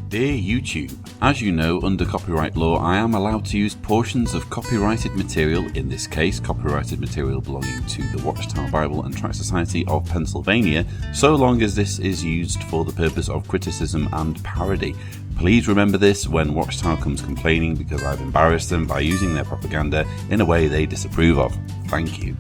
Dear YouTube, as you know, under copyright law I am allowed to use portions of copyrighted material, in this case copyrighted material belonging to the Watchtower Bible and Tract Society of Pennsylvania, so long as this is used for the purpose of criticism and parody. Please remember this when Watchtower comes complaining, because I've embarrassed them by using their propaganda in a way they disapprove of. Thank you.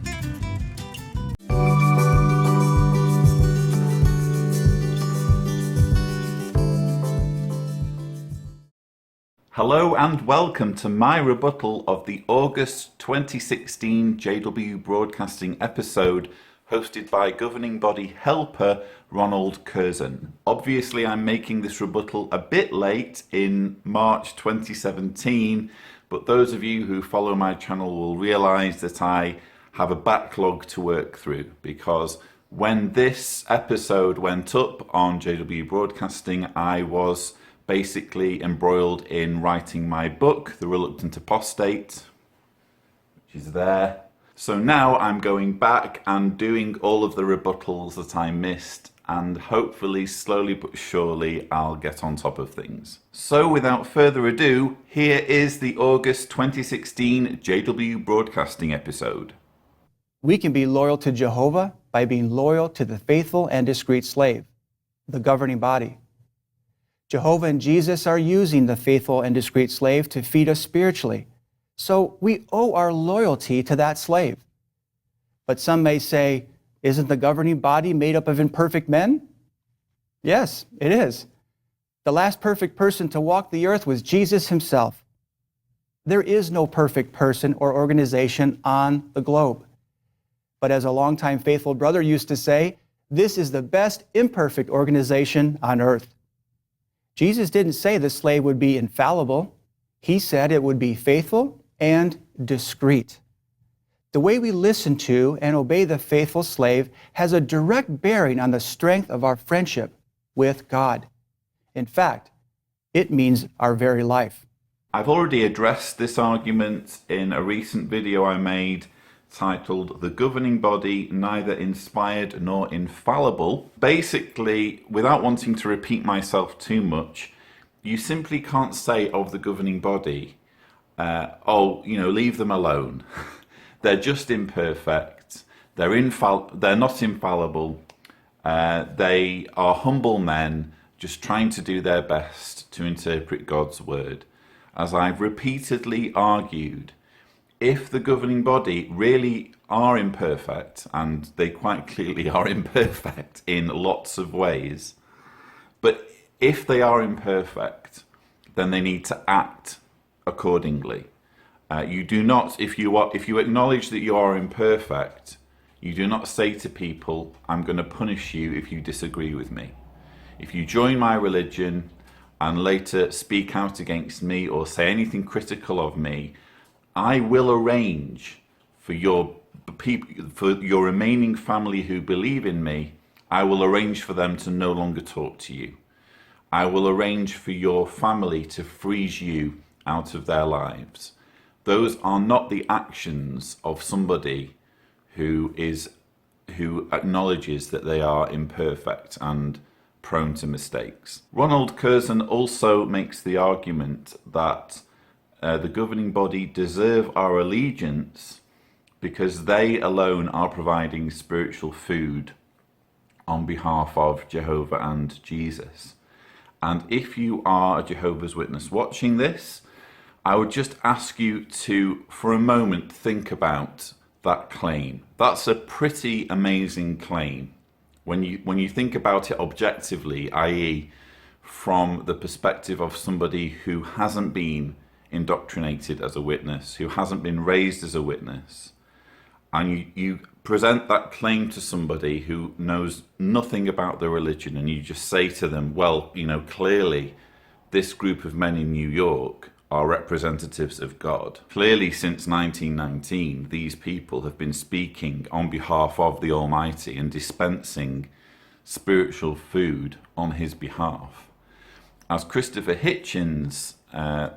Hello and welcome to my rebuttal of the August 2016 JW Broadcasting episode hosted by governing body helper Ronald Curzan. Obviously I'm making this rebuttal a bit late in March 2017, but those of you who follow my channel will realise that I have a backlog to work through, because when this episode went up on JW Broadcasting I was basically embroiled in writing my book, The Reluctant Apostate, which is there. So now I'm going back and doing all of the rebuttals that I missed, and hopefully, slowly but surely, I'll get on top of things. So without further ado, here is the August 2016 JW Broadcasting episode. We can be loyal to Jehovah by being loyal to the faithful and discreet slave, the governing body. Jehovah and Jesus are using the faithful and discreet slave to feed us spiritually, so we owe our loyalty to that slave. But some may say, isn't the governing body made up of imperfect men? Yes, it is. The last perfect person to walk the earth was Jesus himself. There is no perfect person or organization on the globe. But as a longtime faithful brother used to say, this is the best imperfect organization on earth. Jesus didn't say the slave would be infallible. He said it would be faithful and discreet. The way we listen to and obey the faithful slave has a direct bearing on the strength of our friendship with God. In fact, it means our very life. I've already addressed this argument in a recent video I made titled The Governing Body Neither Inspired Nor Infallible. Basically, without wanting to repeat myself too much, you simply can't say of the governing body, leave them alone. They're just imperfect. They're not infallible. They are humble men just trying to do their best to interpret God's word. As I've repeatedly argued, if the governing body really are imperfect, and they quite clearly are imperfect in lots of ways, but if they are imperfect, then they need to act accordingly. You do not, if you acknowledge that you are imperfect, you do not say to people, I'm going to punish you if you disagree with me. If you join my religion and later speak out against me or say anything critical of me, I will arrange for your remaining family who believe in me, I will arrange for them to no longer talk to you. I will arrange for your family to freeze you out of their lives. Those are not the actions of somebody who acknowledges that they are imperfect and prone to mistakes. Ronald Curzan also makes the argument that the governing body deserve our allegiance because they alone are providing spiritual food on behalf of Jehovah and Jesus. And if you are a Jehovah's Witness watching this, I would just ask you to, for a moment, think about that claim. That's a pretty amazing claim. When you think about it objectively, i.e. from the perspective of somebody who hasn't been indoctrinated as a witness, who hasn't been raised as a witness, and you present that claim to somebody who knows nothing about the religion, and you just say to them, well, clearly this group of men in New York are representatives of God. Clearly since 1919 these people have been speaking on behalf of the Almighty and dispensing spiritual food on his behalf. As Christopher Hitchens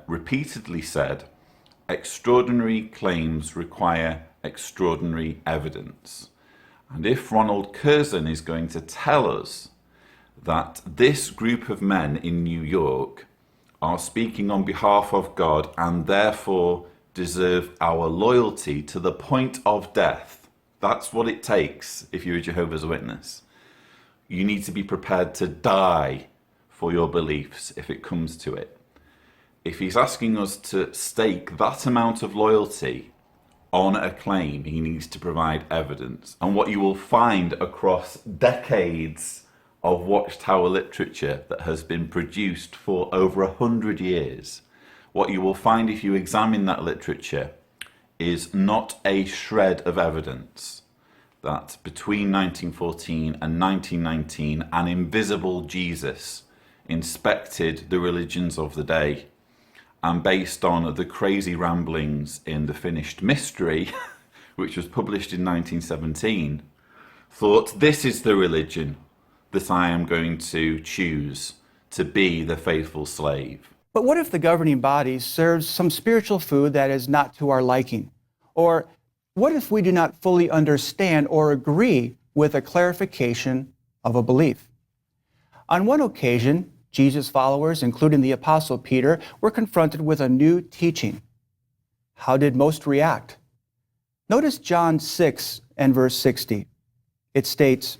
repeatedly said, extraordinary claims require extraordinary evidence. And if Ronald Curzan is going to tell us that this group of men in New York are speaking on behalf of God and therefore deserve our loyalty to the point of death. That's what it takes if you're a Jehovah's Witness. You need to be prepared to die for your beliefs if it comes to it. If he's asking us to stake that amount of loyalty on a claim, he needs to provide evidence. And what you will find across decades of Watchtower literature that has been produced for over 100 years, what you will find if you examine that literature is not a shred of evidence that between 1914 and 1919, an invisible Jesus inspected the religions of the day, and based on the crazy ramblings in The Finished Mystery, which was published in 1917, thought, this is the religion that I am going to choose to be the faithful slave. But what if the governing body serves some spiritual food that is not to our liking? Or what if we do not fully understand or agree with a clarification of a belief? On one occasion, Jesus' followers, including the Apostle Peter, were confronted with a new teaching. How did most react? Notice John 6 and verse 60. It states,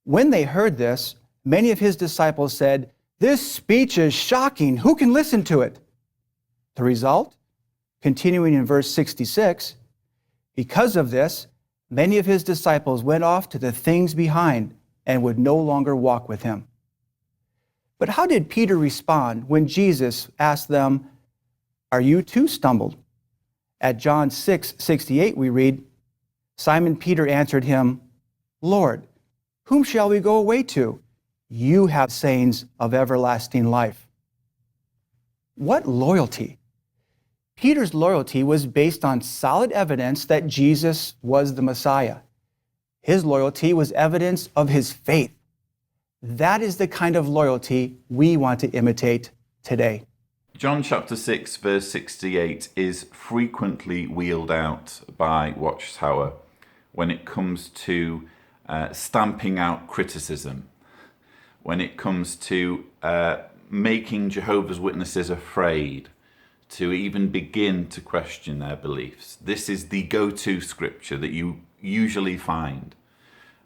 "When they heard this, many of his disciples said, 'This speech is shocking. Who can listen to it?' The result, continuing in verse 66, because of this, many of his disciples went off to the things behind and would no longer walk with him." But how did Peter respond when Jesus asked them, "Are you too stumbled?" At John 6:68 we read, Simon Peter answered him, "Lord, whom shall we go away to? You have sayings of everlasting life." What loyalty! Peter's loyalty was based on solid evidence that Jesus was the Messiah. His loyalty was evidence of his faith. That is the kind of loyalty we want to imitate today. John chapter 6 verse 68 is frequently wheeled out by Watchtower when it comes to stamping out criticism, when it comes to making Jehovah's Witnesses afraid to even begin to question their beliefs. This is the go-to scripture that you usually find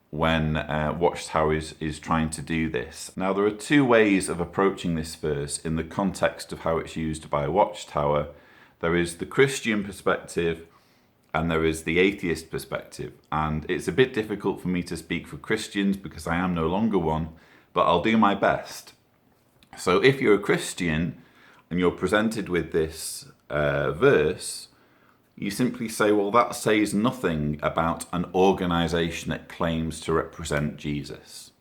when Watchtower is trying to do this. Now, there are two ways of approaching this verse in the context of how it's used by Watchtower. There is the Christian perspective and there is the atheist perspective. And it's a bit difficult for me to speak for Christians because I am no longer one, but I'll do my best. So if you're a Christian and you're presented with this verse, you simply say, well, that says nothing about an organization that claims to represent Jesus.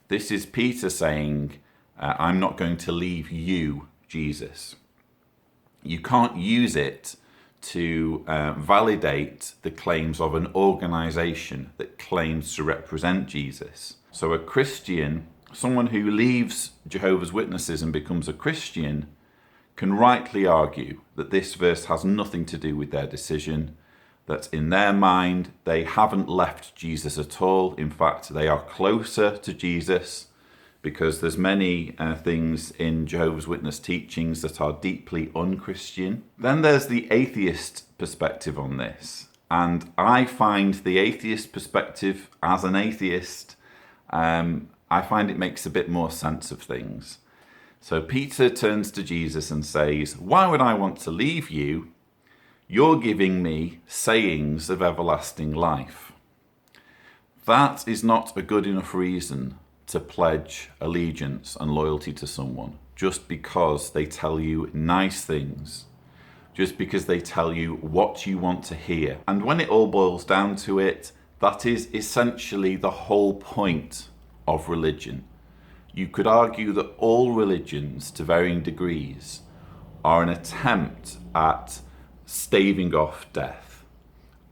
This is Peter saying, I'm not going to leave you, Jesus. You can't use it to validate the claims of an organization that claims to represent Jesus. So a Christian, someone who leaves Jehovah's Witnesses and becomes a Christian, can rightly argue that this verse has nothing to do with their decision, that in their mind they haven't left Jesus at all. In fact, they are closer to Jesus because there's many things in Jehovah's Witness teachings that are deeply un-Christian. Then there's the atheist perspective on this, and I find the atheist perspective, as an atheist, I find it makes a bit more sense of things. So Peter turns to Jesus and says, why would I want to leave you? You're giving me sayings of everlasting life. That is not a good enough reason to pledge allegiance and loyalty to someone just because they tell you nice things, just because they tell you what you want to hear. And when it all boils down to it, that is essentially the whole point of religion. You could argue that all religions, to varying degrees, are an attempt at staving off death,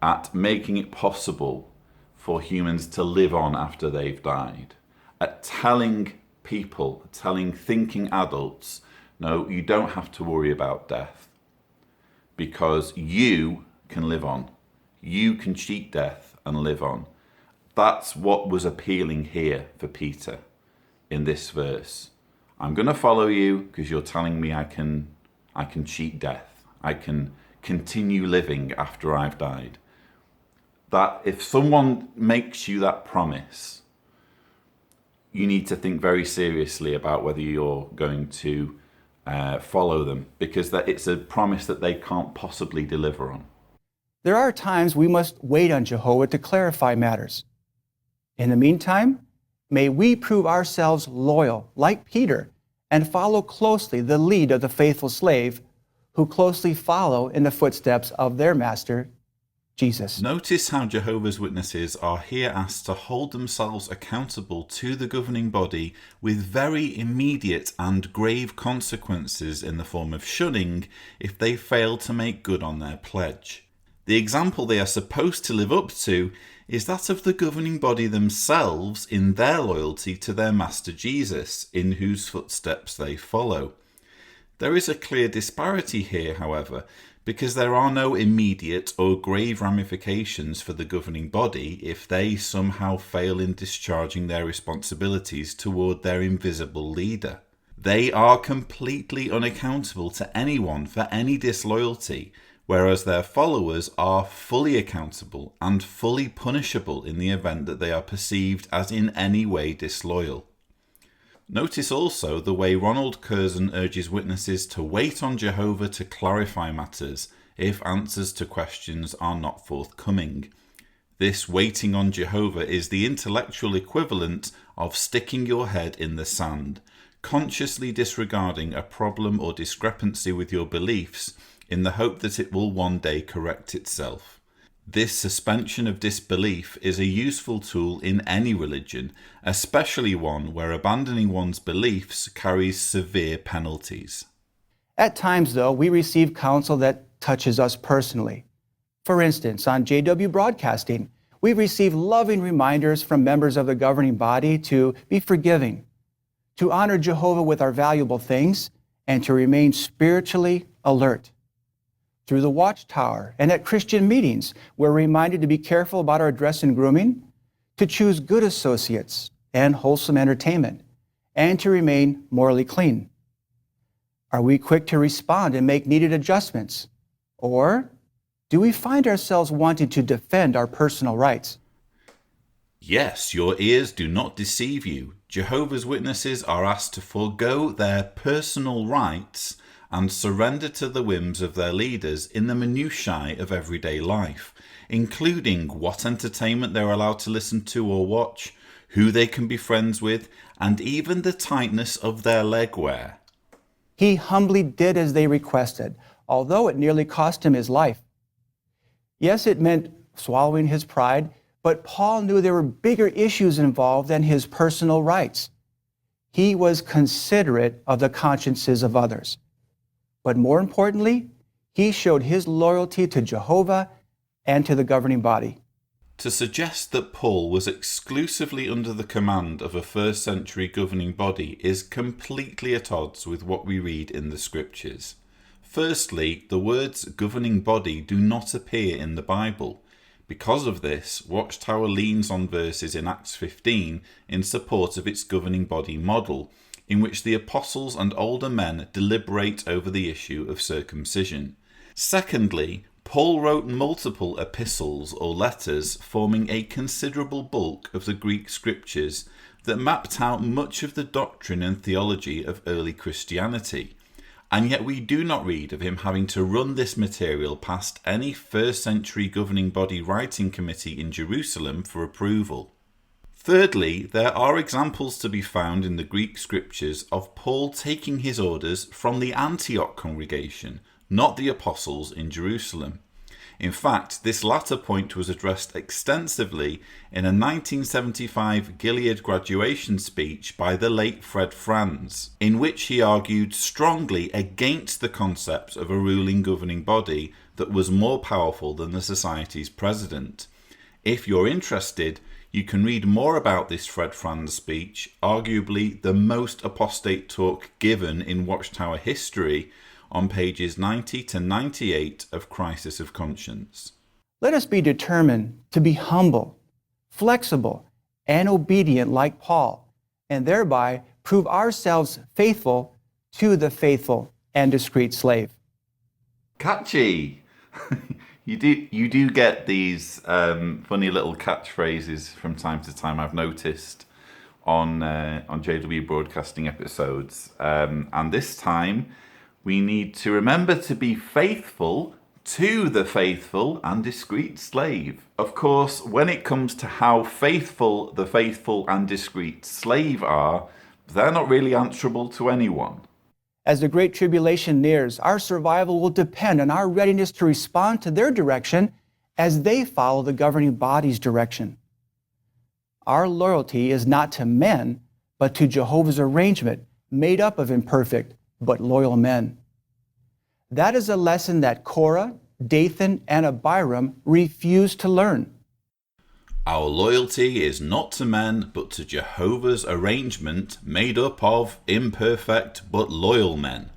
at making it possible for humans to live on after they've died, at telling people, telling thinking adults, no, you don't have to worry about death because you can live on. You can cheat death and live on. That's what was appealing here for Peter. in this verse. I'm going to follow you because you're telling me I can cheat death. I can continue living after I've died. That if someone makes you that promise, you need to think very seriously about whether you're going to follow them, because that it's a promise that they can't possibly deliver on. There are times we must wait on Jehovah to clarify matters. In the meantime, may we prove ourselves loyal, like Peter, and follow closely the lead of the faithful slave who closely follow in the footsteps of their master, Jesus. Notice how Jehovah's Witnesses are here asked to hold themselves accountable to the governing body with very immediate and grave consequences in the form of shunning if they fail to make good on their pledge. The example they are supposed to live up to is that of the governing body themselves in their loyalty to their Master Jesus, in whose footsteps they follow. There is a clear disparity here, however, because there are no immediate or grave ramifications for the governing body if they somehow fail in discharging their responsibilities toward their invisible leader. They are completely unaccountable to anyone for any disloyalty, whereas their followers are fully accountable and fully punishable in the event that they are perceived as in any way disloyal. Notice also the way Ronald Curzan urges witnesses to wait on Jehovah to clarify matters if answers to questions are not forthcoming. This waiting on Jehovah is the intellectual equivalent of sticking your head in the sand, consciously disregarding a problem or discrepancy with your beliefs in the hope that it will one day correct itself. This suspension of disbelief is a useful tool in any religion, especially one where abandoning one's beliefs carries severe penalties. At times, though, we receive counsel that touches us personally. For instance, on JW Broadcasting, we receive loving reminders from members of the governing body to be forgiving, to honor Jehovah with our valuable things, and to remain spiritually alert. Through the Watchtower and at Christian meetings, we're reminded to be careful about our dress and grooming, to choose good associates and wholesome entertainment, and to remain morally clean. Are we quick to respond and make needed adjustments? Or do we find ourselves wanting to defend our personal rights? Yes, your ears do not deceive you. Jehovah's Witnesses are asked to forego their personal rights and surrender to the whims of their leaders in the minutiae of everyday life, including what entertainment they're allowed to listen to or watch, who they can be friends with, and even the tightness of their legwear. He humbly did as they requested, although it nearly cost him his life. Yes, it meant swallowing his pride, but Paul knew there were bigger issues involved than his personal rights. He was considerate of the consciences of others. But more importantly, he showed his loyalty to Jehovah and to the governing body. To suggest that Paul was exclusively under the command of a first century governing body is completely at odds with what we read in the scriptures. Firstly, the words governing body do not appear in the Bible. Because of this, Watchtower leans on verses in Acts 15 in support of its governing body model, in which the apostles and older men deliberate over the issue of circumcision. Secondly, Paul wrote multiple epistles or letters forming a considerable bulk of the Greek scriptures that mapped out much of the doctrine and theology of early Christianity. And yet we do not read of him having to run this material past any first century governing body writing committee in Jerusalem for approval. Thirdly, there are examples to be found in the Greek scriptures of Paul taking his orders from the Antioch congregation, not the apostles in Jerusalem. In fact, this latter point was addressed extensively in a 1975 Gilead graduation speech by the late Fred Franz, in which he argued strongly against the concept of a ruling governing body that was more powerful than the society's president. If you're interested, you can read more about this Fred Franz speech, arguably the most apostate talk given in Watchtower history, on pages 90 to 98 of Crisis of Conscience. Let us be determined to be humble, flexible, and obedient like Paul, and thereby prove ourselves faithful to the faithful and discreet slave. Catchy! You do get these funny little catchphrases from time to time, I've noticed, on JW Broadcasting episodes. And this time, we need to remember to be faithful to the faithful and discreet slave. Of course, when it comes to how faithful the faithful and discreet slave are, they're not really answerable to anyone. As the Great Tribulation nears, our survival will depend on our readiness to respond to their direction as they follow the governing body's direction. Our loyalty is not to men, but to Jehovah's arrangement made up of imperfect but loyal men. That is a lesson that Korah, Dathan, and Abiram refused to learn. Our loyalty is not to men, but to Jehovah's arrangement made up of imperfect but loyal men.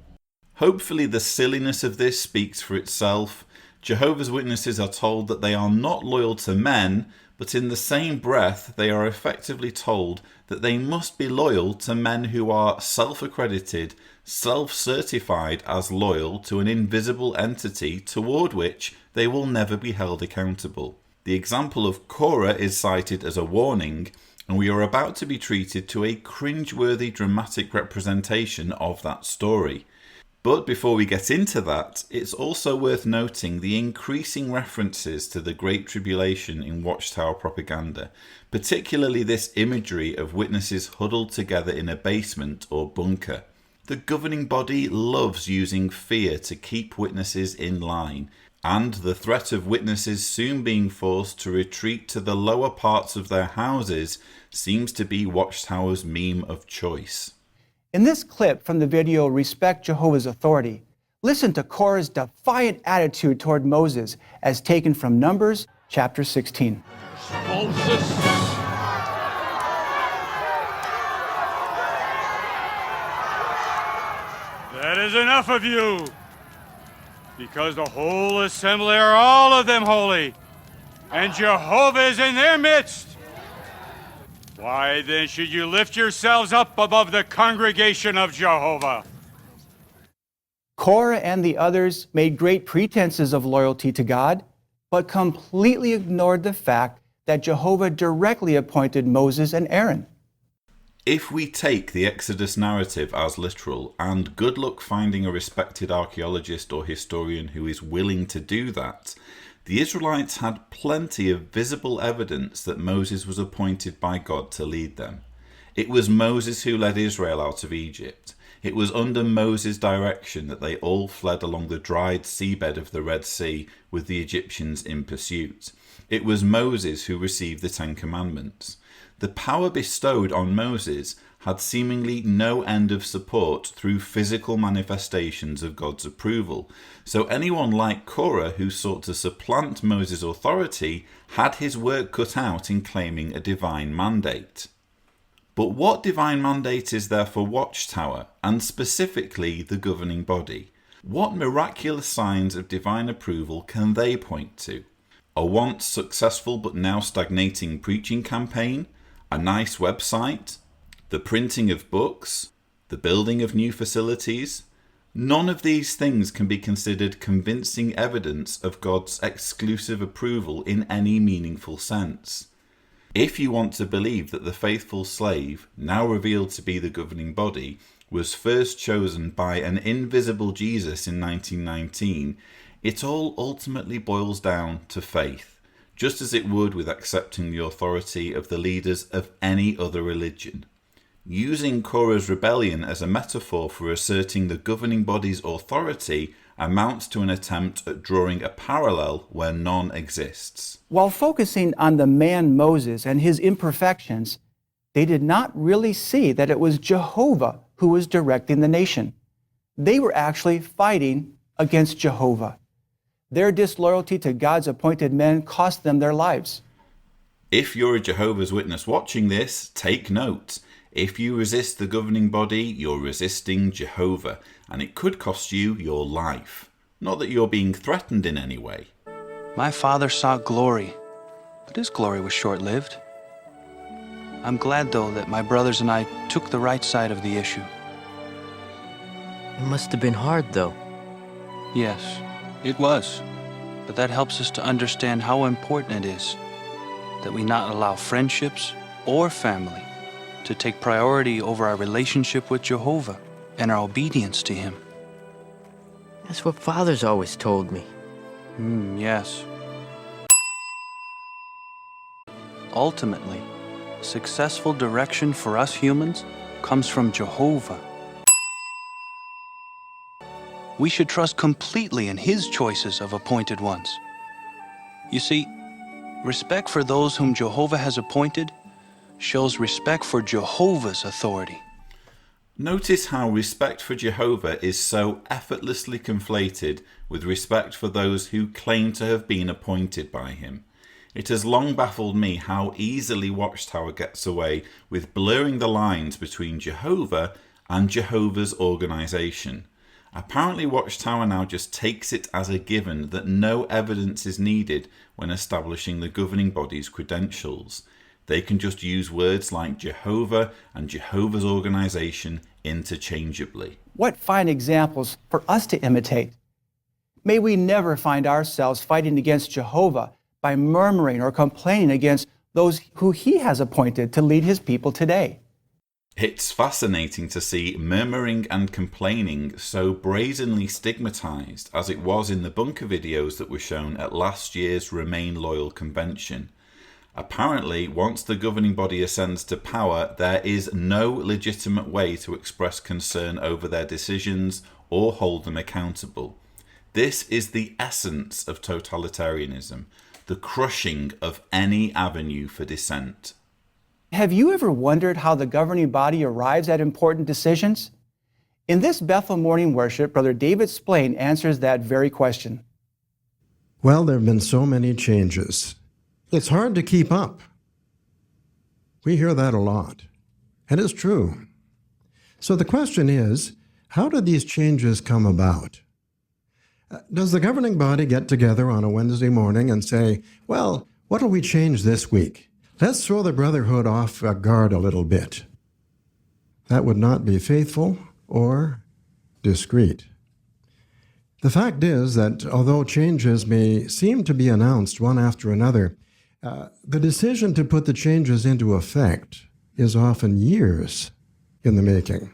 Hopefully the silliness of this speaks for itself. Jehovah's Witnesses are told that they are not loyal to men, but in the same breath they are effectively told that they must be loyal to men who are self-accredited, self-certified as loyal to an invisible entity toward which they will never be held accountable. The example of Korah is cited as a warning, and we are about to be treated to a cringeworthy dramatic representation of that story. But before we get into that, it's also worth noting the increasing references to the Great Tribulation in Watchtower propaganda, particularly this imagery of witnesses huddled together in a basement or bunker. The governing body loves using fear to keep witnesses in line, and the threat of witnesses soon being forced to retreat to the lower parts of their houses seems to be Watchtower's meme of choice. In this clip from the video Respect Jehovah's Authority, listen to Korah's defiant attitude toward Moses as taken from Numbers chapter 16. Moses! That is enough of you! Because the whole assembly are all of them holy, and Jehovah is in their midst. Why then should you lift yourselves up above the congregation of Jehovah? Korah and the others made great pretenses of loyalty to God, but completely ignored the fact that Jehovah directly appointed Moses and Aaron. If we take the Exodus narrative as literal, and good luck finding a respected archaeologist or historian who is willing to do that, the Israelites had plenty of visible evidence that Moses was appointed by God to lead them. It was Moses who led Israel out of Egypt. It was under Moses' direction that they all fled along the dried seabed of the Red Sea with the Egyptians in pursuit. It was Moses who received the Ten Commandments. The power bestowed on Moses had seemingly no end of support through physical manifestations of God's approval. So anyone like Korah who sought to supplant Moses' authority had his work cut out in claiming a divine mandate. But what divine mandate is there for Watchtower, and specifically the governing body? What miraculous signs of divine approval can they point to? A once successful but now stagnating preaching campaign? A nice website? The printing of books? The building of new facilities? None of these things can be considered convincing evidence of God's exclusive approval in any meaningful sense. If you want to believe that the faithful slave, now revealed to be the governing body, was first chosen by an invisible Jesus in 1919, it all ultimately boils down to faith, just as it would with accepting the authority of the leaders of any other religion. Using Korah's rebellion as a metaphor for asserting the governing body's authority amounts to an attempt at drawing a parallel where none exists. While focusing on the man Moses and his imperfections, they did not really see that it was Jehovah who was directing the nation. They were actually fighting against Jehovah. Their disloyalty to God's appointed men cost them their lives. If you're a Jehovah's Witness watching this, take note. If you resist the governing body, you're resisting Jehovah, and it could cost you your life. Not that you're being threatened in any way. My father saw glory, but his glory was short-lived. I'm glad, though, that my brothers and I took the right side of the issue. It must have been hard, though. Yes, it was. But that helps us to understand how important it is that we not allow friendships or family to take priority over our relationship with Jehovah and our obedience to Him. That's what Father's always told me. Yes. Ultimately, successful direction for us humans comes from Jehovah. We should trust completely in His choices of appointed ones. You see, respect for those whom Jehovah has appointed shows respect for Jehovah's authority. Notice how respect for Jehovah is so effortlessly conflated with respect for those who claim to have been appointed by him. It has long baffled me how easily Watchtower gets away with blurring the lines between Jehovah and Jehovah's organisation. Apparently Watchtower now just takes it as a given that no evidence is needed when establishing the governing body's credentials. They can just use words like Jehovah and Jehovah's organisation interchangeably. What fine examples for us to imitate. May we never find ourselves fighting against Jehovah by murmuring or complaining against those who He has appointed to lead His people today. It's fascinating to see murmuring and complaining so brazenly stigmatised as it was in the bunker videos that were shown at last year's Remain Loyal convention. Apparently, once the governing body ascends to power, there is no legitimate way to express concern over their decisions or hold them accountable. This is the essence of totalitarianism, the crushing of any avenue for dissent. Have you ever wondered how the governing body arrives at important decisions? In this Bethel morning worship, Brother David Splane answers that very question. Well, there have been so many changes. It's hard to keep up. We hear that a lot, and it's true. So the question is, how do these changes come about? Does the governing body get together on a Wednesday morning and say, well, what'll we change this week? Let's throw the brotherhood off guard a little bit. That would not be faithful or discreet. The fact is that although changes may seem to be announced one after another, the decision to put the changes into effect is often years in the making.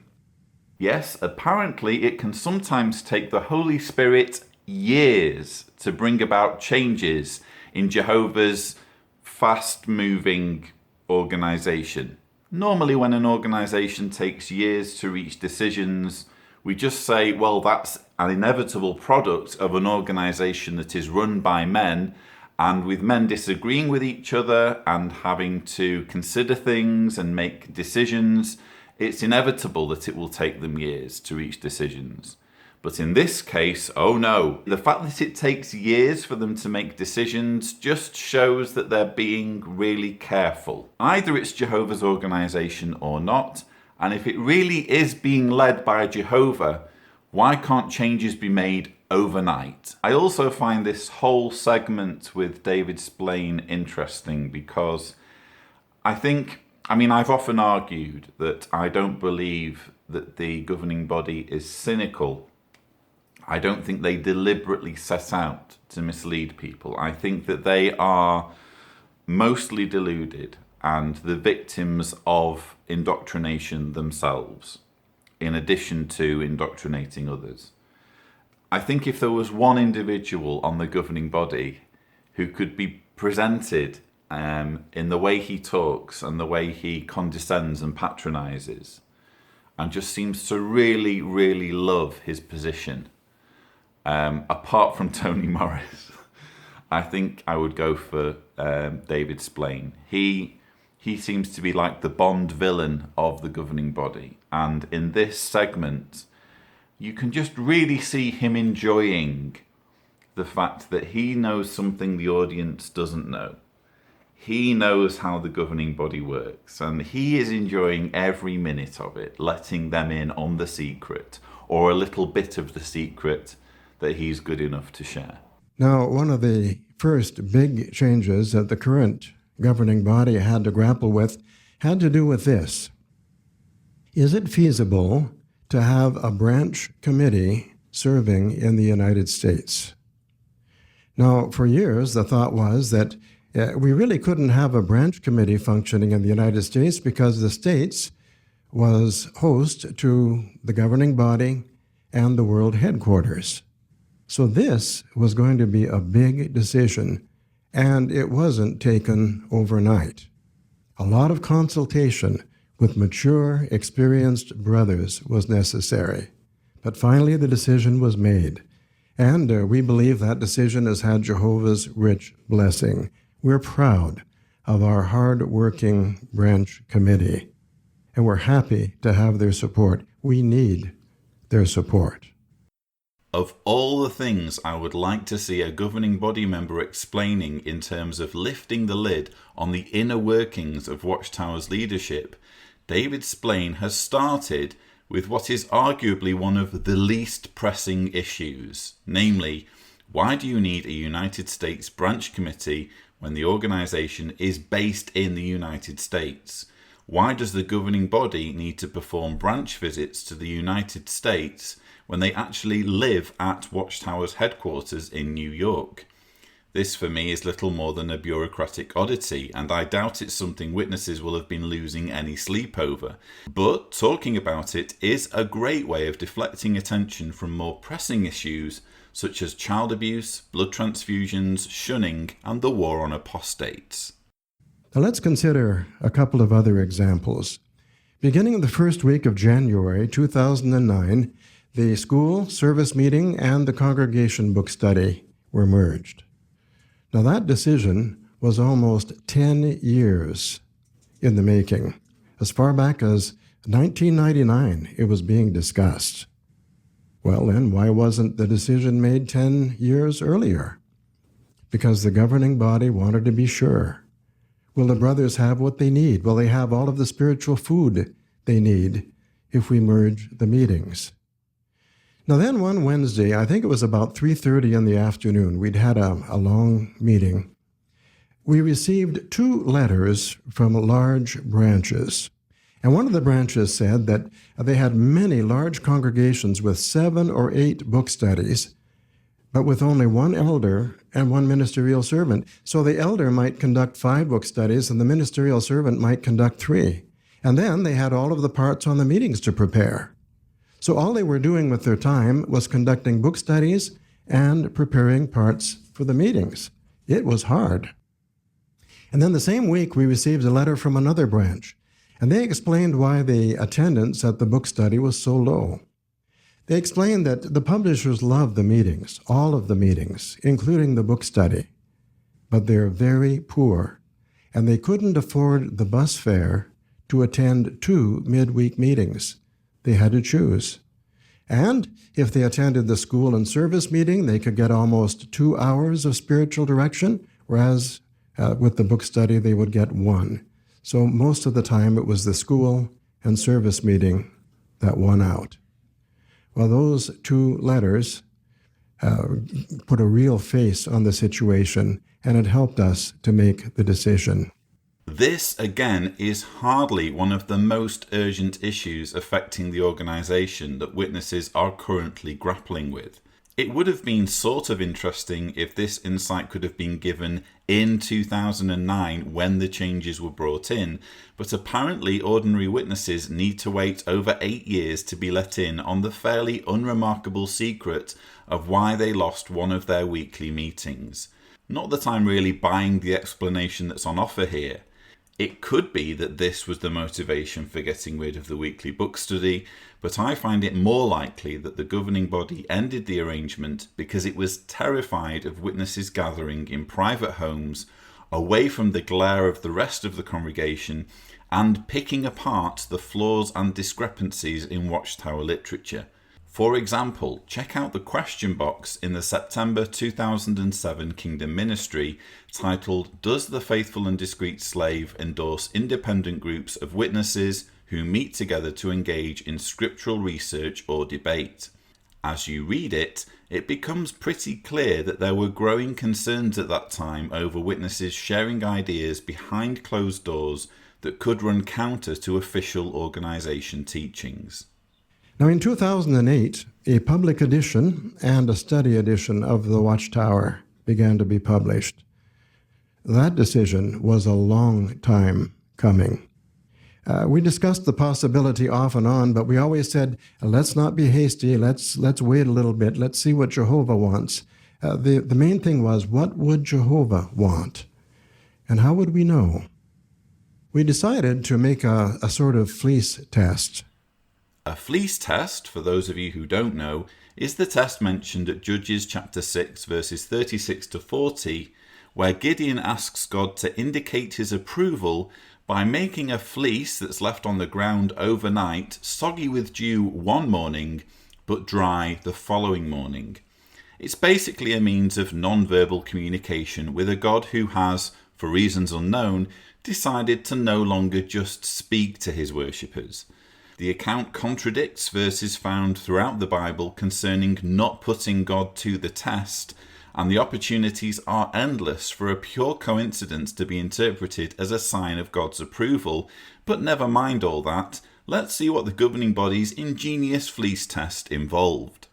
Yes, apparently it can sometimes take the Holy Spirit years to bring about changes in Jehovah's fast-moving organisation. Normally when an organisation takes years to reach decisions, we just say, well, that's an inevitable product of an organisation that is run by men, and with men disagreeing with each other and having to consider things and make decisions, it's inevitable that it will take them years to reach decisions. But in this case, oh no, the fact that it takes years for them to make decisions just shows that they're being really careful. Either it's Jehovah's organisation or not, and if it really is being led by Jehovah, why can't changes be made overnight? I also find this whole segment with David Splane interesting because I've often argued that I don't believe that the governing body is cynical. I don't think they deliberately set out to mislead people. I think that they are mostly deluded and the victims of indoctrination themselves, in addition to indoctrinating others. I think if there was one individual on the governing body who could be presented in the way he talks and the way he condescends and patronises, and just seems to really, really love his position, apart from Tony Morris, I think I would go for David Splane. He seems to be like the Bond villain of the governing body, and in this segment you can just really see him enjoying the fact that he knows something the audience doesn't know. He knows how the governing body works, and he is enjoying every minute of it, letting them in on the secret, or a little bit of the secret that he's good enough to share. Now, one of the first big changes that the current governing body had to grapple with had to do with this. Is it feasible to have a branch committee serving in the United States? Now, for years, the thought was that we really couldn't have a branch committee functioning in the United States because the states was host to the governing body and the world headquarters. So this was going to be a big decision, and it wasn't taken overnight. A lot of consultation with mature, experienced brothers was necessary. But finally, the decision was made. And we believe that decision has had Jehovah's rich blessing. We're proud of our hard-working branch committee, and we're happy to have their support. We need their support. Of all the things I would like to see a governing body member explaining in terms of lifting the lid on the inner workings of Watchtower's leadership, David Splane has started with what is arguably one of the least pressing issues, namely, why do you need a United States branch committee when the organization is based in the United States? Why does the governing body need to perform branch visits to the United States when they actually live at Watchtower's headquarters in New York? This for me is little more than a bureaucratic oddity, and I doubt it's something witnesses will have been losing any sleep over. But talking about it is a great way of deflecting attention from more pressing issues such as child abuse, blood transfusions, shunning, and the war on apostates. Now let's consider a couple of other examples. Beginning the first week of January 2009, the school, service meeting, and the congregation book study were merged. Now that decision was almost 10 years in the making. As far back as 1999, it was being discussed. Well, then, why wasn't the decision made 10 years earlier? Because the governing body wanted to be sure. Will the brothers have what they need? Will they have all of the spiritual food they need if we merge the meetings? Now then, one Wednesday, I think it was about 3:30 in the afternoon, we'd had a long meeting. We received 2 letters from large branches. And one of the branches said that they had many large congregations with 7 or 8 book studies, but with only 1 elder and 1 ministerial servant. So the elder might conduct 5 book studies and the ministerial servant might conduct 3. And then they had all of the parts on the meetings to prepare. So all they were doing with their time was conducting book studies and preparing parts for the meetings. It was hard. And then the same week, we received a letter from another branch, and they explained why the attendance at the book study was so low. They explained that the publishers love the meetings, all of the meetings, including the book study, but they're very poor, and they couldn't afford the bus fare to attend 2 midweek meetings. They had to choose. And if they attended the school and service meeting, they could get almost 2 hours of spiritual direction, whereas with the book study, they would get 1. So most of the time, it was the school and service meeting that won out. Well, those 2 letters put a real face on the situation, and it helped us to make the decision. This, again, is hardly one of the most urgent issues affecting the organisation that witnesses are currently grappling with. It would have been sort of interesting if this insight could have been given in 2009 when the changes were brought in, but apparently ordinary witnesses need to wait over 8 years to be let in on the fairly unremarkable secret of why they lost one of their weekly meetings. Not that I'm really buying the explanation that's on offer here. It could be that this was the motivation for getting rid of the weekly book study, but I find it more likely that the governing body ended the arrangement because it was terrified of witnesses gathering in private homes, away from the glare of the rest of the congregation, and picking apart the flaws and discrepancies in Watchtower literature. For example, check out the question box in the September 2007 Kingdom Ministry titled, "Does the Faithful and Discreet Slave endorse independent groups of witnesses who meet together to engage in scriptural research or debate?" As you read it, it becomes pretty clear that there were growing concerns at that time over witnesses sharing ideas behind closed doors that could run counter to official organization teachings. Now, in 2008, a public edition and a study edition of the Watchtower began to be published. That decision was a long time coming. We discussed the possibility off and on, but we always said, let's not be hasty, let's wait a little bit, let's see what Jehovah wants. The main thing was, what would Jehovah want? And how would we know? We decided to make a sort of fleece test. A fleece test, for those of you who don't know, is the test mentioned at Judges chapter 6, verses 36 to 40, where Gideon asks God to indicate his approval by making a fleece that's left on the ground overnight, soggy with dew one morning, but dry the following morning. It's basically a means of non-verbal communication with a God who has, for reasons unknown, decided to no longer just speak to his worshippers. The account contradicts verses found throughout the Bible concerning not putting God to the test, and the opportunities are endless for a pure coincidence to be interpreted as a sign of God's approval. But never mind all that, let's see what the governing body's ingenious fleece test involved.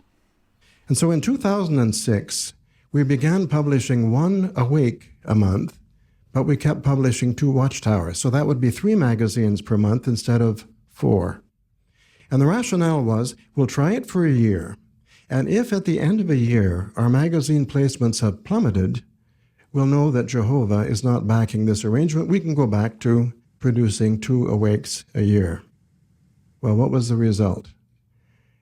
And so in 2006, we began publishing one awake a month, but we kept publishing 2 Watchtowers. So that would be 3 magazines per month instead of 4. And the rationale was, we'll try it for a year. And if at the end of a year our magazine placements have plummeted, we'll know that Jehovah is not backing this arrangement. We can go back to producing 2 awakes a year. Well, what was the result?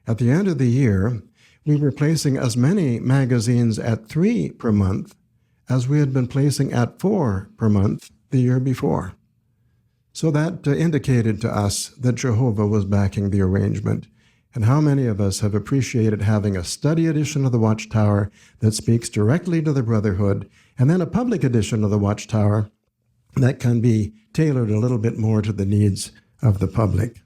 At the end of the year, we were placing as many magazines at 3 per month as we had been placing at 4 per month the year before. So that indicated to us that Jehovah was backing the arrangement. And how many of us have appreciated having a study edition of the Watchtower that speaks directly to the Brotherhood, and then a public edition of the Watchtower that can be tailored a little bit more to the needs of the public?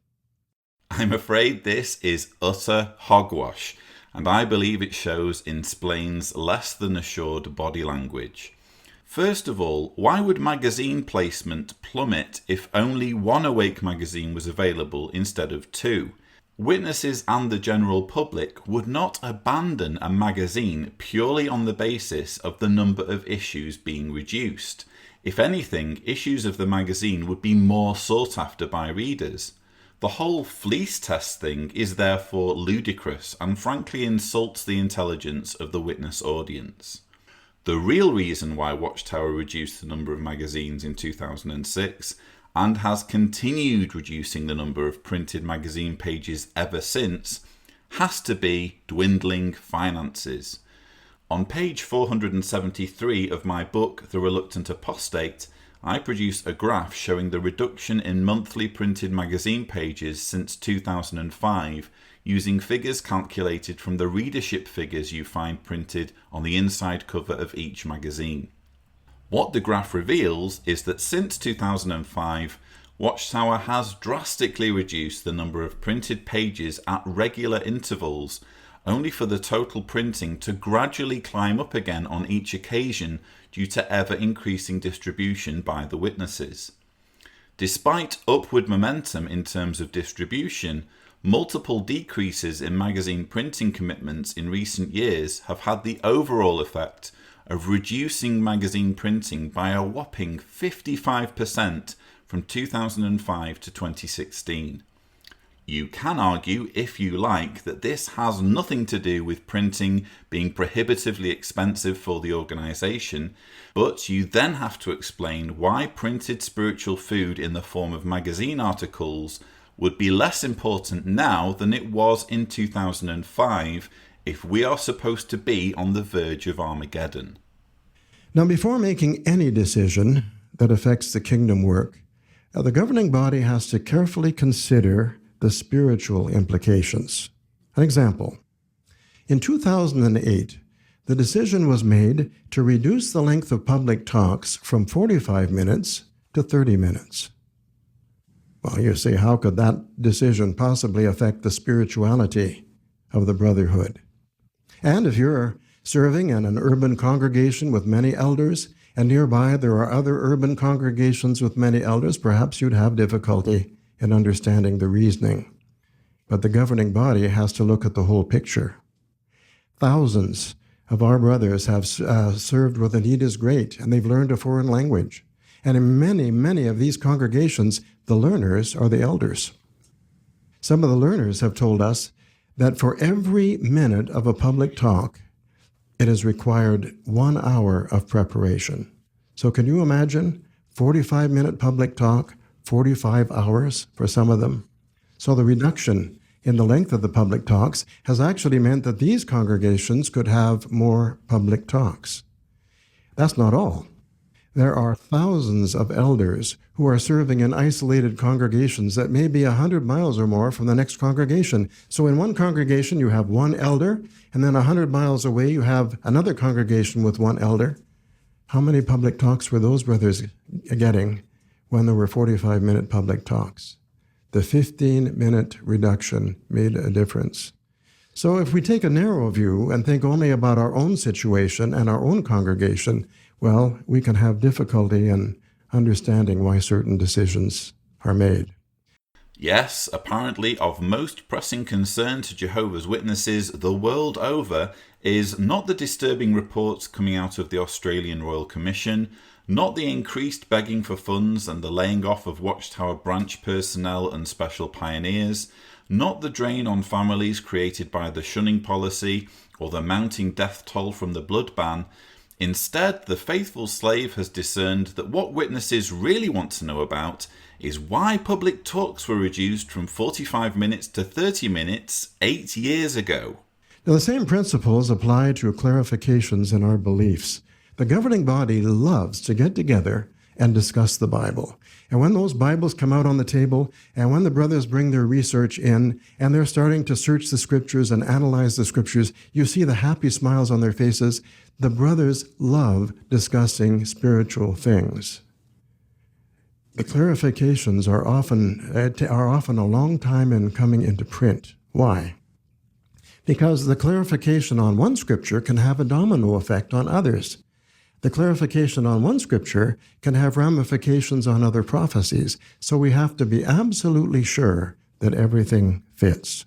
I'm afraid this is utter hogwash, and I believe it shows in Splane's less than assured body language. First of all, why would magazine placement plummet if only 1 awake magazine was available instead of 2? Witnesses and the general public would not abandon a magazine purely on the basis of the number of issues being reduced. If anything, issues of the magazine would be more sought after by readers. The whole fleece test thing is therefore ludicrous and frankly insults the intelligence of the witness audience. The real reason why Watchtower reduced the number of magazines in 2006 and has continued reducing the number of printed magazine pages ever since, has to be dwindling finances. On page 473 of my book, The Reluctant Apostate, I produce a graph showing the reduction in monthly printed magazine pages since 2005, using figures calculated from the readership figures you find printed on the inside cover of each magazine. What the graph reveals is that since 2005, Watchtower has drastically reduced the number of printed pages at regular intervals, only for the total printing to gradually climb up again on each occasion due to ever-increasing distribution by the witnesses. Despite upward momentum in terms of distribution, multiple decreases in magazine printing commitments in recent years have had the overall effect of reducing magazine printing by a whopping 55% from 2005 to 2016. You can argue, if you like, that this has nothing to do with printing being prohibitively expensive for the organisation, but you then have to explain why printed spiritual food in the form of magazine articles would be less important now than it was in 2005 if we are supposed to be on the verge of Armageddon. Now, before making any decision that affects the kingdom work, the governing body has to carefully consider the spiritual implications. An example, in 2008, the decision was made to reduce the length of public talks from 45 minutes to 30 minutes. Well, you say, how could that decision possibly affect the spirituality of the brotherhood? And if you're serving in an urban congregation with many elders, and nearby there are other urban congregations with many elders, perhaps you'd have difficulty in understanding the reasoning. But the governing body has to look at the whole picture. Thousands of our brothers have served with a need is great, and they've learned a foreign language. And in many, many of these congregations, the learners are the elders. Some of the learners have told us that for every minute of a public talk, it is required 1 hour of preparation. So can you imagine 45-minute public talk, 45 hours for some of them? So the reduction in the length of the public talks has actually meant that these congregations could have more public talks. That's not all. There are thousands of elders who are serving in isolated congregations that may be 100 miles or more from the next congregation. So in one congregation, you have one elder, and then 100 miles away, you have another congregation with one elder. How many public talks were those brothers getting when there were 45-minute public talks? The 15-minute reduction made a difference. So if we take a narrow view and think only about our own situation and our own congregation, well, we can have difficulty in understanding why certain decisions are made. Yes, apparently of most pressing concern to Jehovah's Witnesses the world over is not the disturbing reports coming out of the Australian Royal Commission, not the increased begging for funds and the laying off of Watchtower branch personnel and special pioneers, not the drain on families created by the shunning policy or the mounting death toll from the blood ban. Instead, the faithful slave has discerned that what witnesses really want to know about is why public talks were reduced from 45 minutes to 30 minutes 8 years ago. Now, the same principles apply to clarifications in our beliefs. The governing body loves to get together and discuss the Bible. And when those Bibles come out on the table, and when the brothers bring their research in, and they're starting to search the Scriptures and analyze the Scriptures, you see the happy smiles on their faces. The brothers love discussing spiritual things. The clarifications are often a long time in coming into print. Why? Because the clarification on one Scripture can have a domino effect on others. The clarification on one Scripture can have ramifications on other prophecies, so we have to be absolutely sure that everything fits.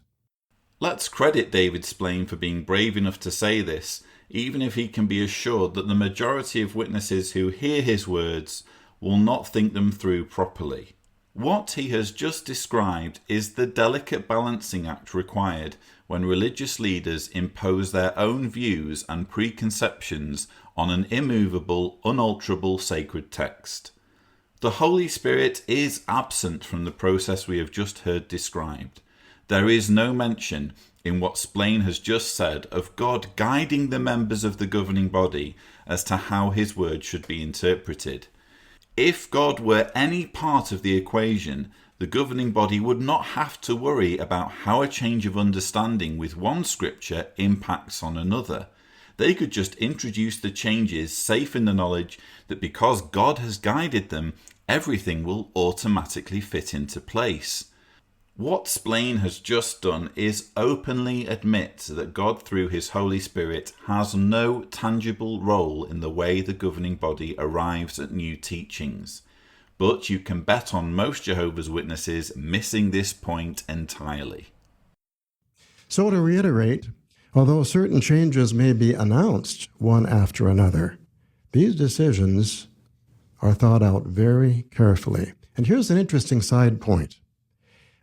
Let's credit David Splane for being brave enough to say this, even if he can be assured that the majority of witnesses who hear his words will not think them through properly. What he has just described is the delicate balancing act required when religious leaders impose their own views and preconceptions on an immovable, unalterable sacred text. The Holy Spirit is absent from the process we have just heard described. There is no mention in what Splane has just said of God guiding the members of the governing body as to how his word should be interpreted. If God were any part of the equation, the governing body would not have to worry about how a change of understanding with one scripture impacts on another. They could just introduce the changes safe in the knowledge that because God has guided them, everything will automatically fit into place. What Splane has just done is openly admit that God through his Holy Spirit has no tangible role in the way the governing body arrives at new teachings. But you can bet on most Jehovah's Witnesses missing this point entirely. So to reiterate, although certain changes may be announced one after another, these decisions are thought out very carefully. And here's an interesting side point.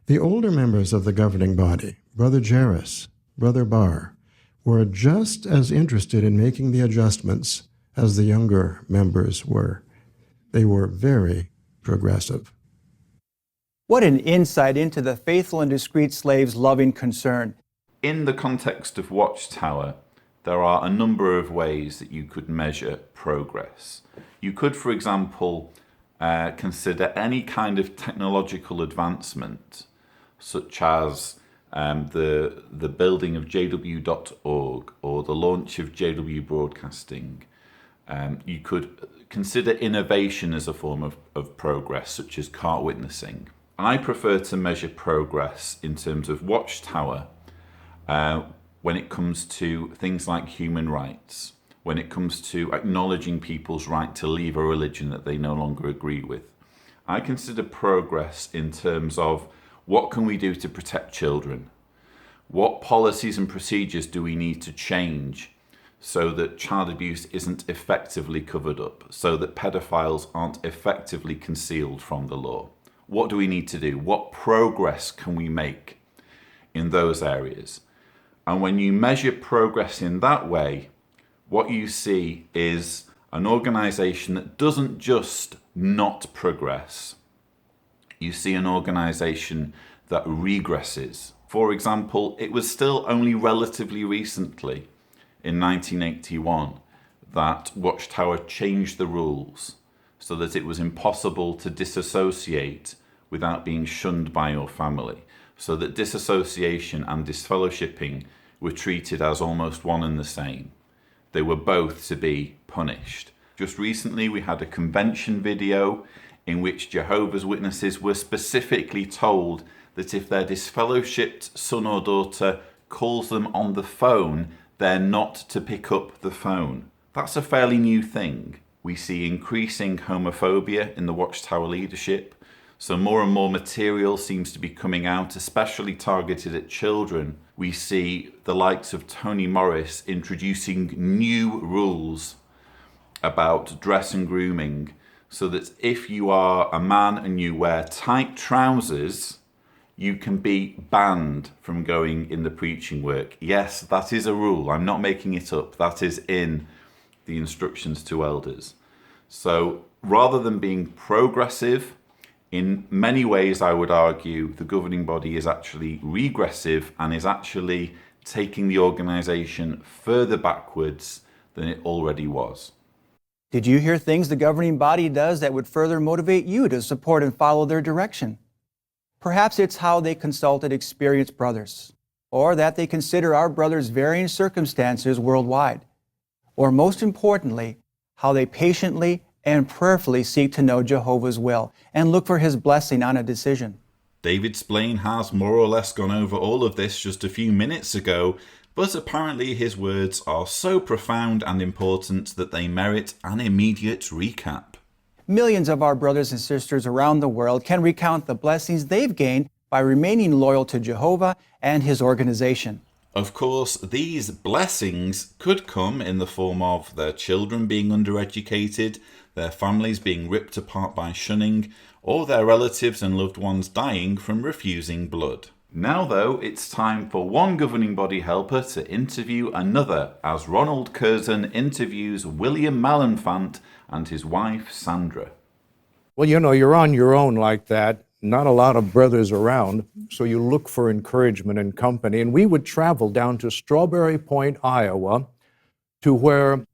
The older members of the governing body, Brother Jairus, Brother Barr, were just as interested in making the adjustments as the younger members were. They were very progressive. What an insight into the faithful and discreet slave's loving concern. In the context of Watchtower, there are a number of ways that you could measure progress. You could, for example, consider any kind of technological advancement, such as the building of jw.org or the launch of JW Broadcasting. You could consider innovation as a form of progress, such as cart witnessing. I prefer to measure progress in terms of Watchtower when it comes to things like human rights, when it comes to acknowledging people's right to leave a religion that they no longer agree with. I consider progress in terms of what can we do to protect children? What policies and procedures do we need to change so that child abuse isn't effectively covered up, so that pedophiles aren't effectively concealed from the law? What do we need to do? What progress can we make in those areas? And when you measure progress in that way, what you see is an organization that doesn't just not progress. You see an organization that regresses. For example, it was still only relatively recently, in 1981, that Watchtower changed the rules so that it was impossible to disassociate without being shunned by your family, so that disassociation and disfellowshipping were treated as almost one and the same. They were both to be punished. Just recently we had a convention video in which Jehovah's Witnesses were specifically told that if their disfellowshipped son or daughter calls them on the phone, they're not to pick up the phone. That's a fairly new thing. We see increasing homophobia in the Watchtower leadership, so more and more material seems to be coming out, especially targeted at children. We see the likes of Tony Morris introducing new rules about dress and grooming, so that if you are a man and you wear tight trousers, you can be banned from going in the preaching work. Yes, that is a rule. I'm not making it up. That is in the instructions to elders. So rather than being progressive, in many ways I would argue the governing body is actually regressive and is actually taking the organization further backwards than it already was. Did you hear things the governing body does that would further motivate you to support and follow their direction? Perhaps it's how they consulted experienced brothers, or that they consider our brothers' varying circumstances worldwide, or most importantly, how they patiently and prayerfully seek to know Jehovah's will and look for His blessing on a decision. David Splane has more or less gone over all of this just a few minutes ago, but apparently his words are so profound and important that they merit an immediate recap. Millions of our brothers and sisters around the world can recount the blessings they've gained by remaining loyal to Jehovah and His organization. Of course, these blessings could come in the form of their children being undereducated, their families being ripped apart by shunning, or their relatives and loved ones dying from refusing blood. Now though, it's time for one governing body helper to interview another as Ronald Curzan interviews William Malenfant and his wife Sandra. Well, you know, you're on your own like that. Not a lot of brothers around, so you look for encouragement and company. And we would travel down to Strawberry Point, Iowa, to where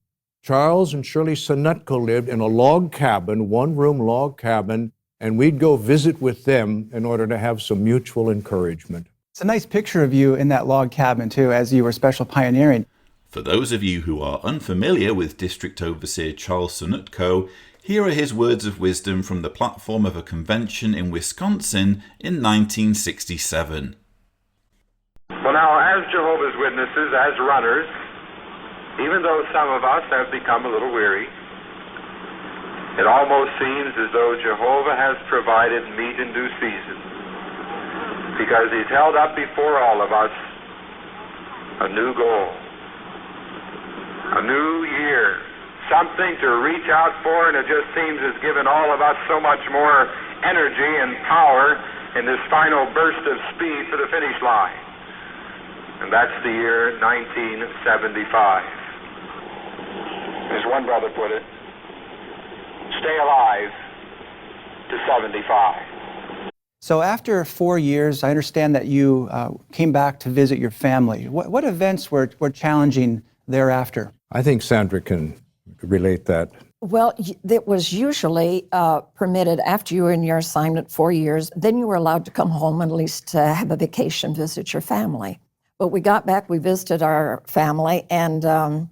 Charles and Shirley Sonetko lived in a log cabin, one-room log cabin, and we'd go visit with them in order to have some mutual encouragement. It's a nice picture of you in that log cabin, too, as you were special pioneering. For those of you who are unfamiliar with District Overseer Charles Sonetko, here are his words of wisdom from the platform of a convention in Wisconsin in 1967. Well, now, as Jehovah's Witnesses, as runners, even though some of us have become a little weary, it almost seems as though Jehovah has provided meat in due season, because He's held up before all of us a new goal, a new year, something to reach out for, and it just seems has given all of us so much more energy and power in this final burst of speed for the finish line. And that's the year 1975. As one brother put it, stay alive to 75. So after 4 years, I understand that you came back to visit your family. What events were challenging thereafter? I think Sandra can relate that. Well, it was usually permitted after you were in your assignment 4 years, then you were allowed to come home and at least have a vacation, visit your family. But we got back, we visited our family, and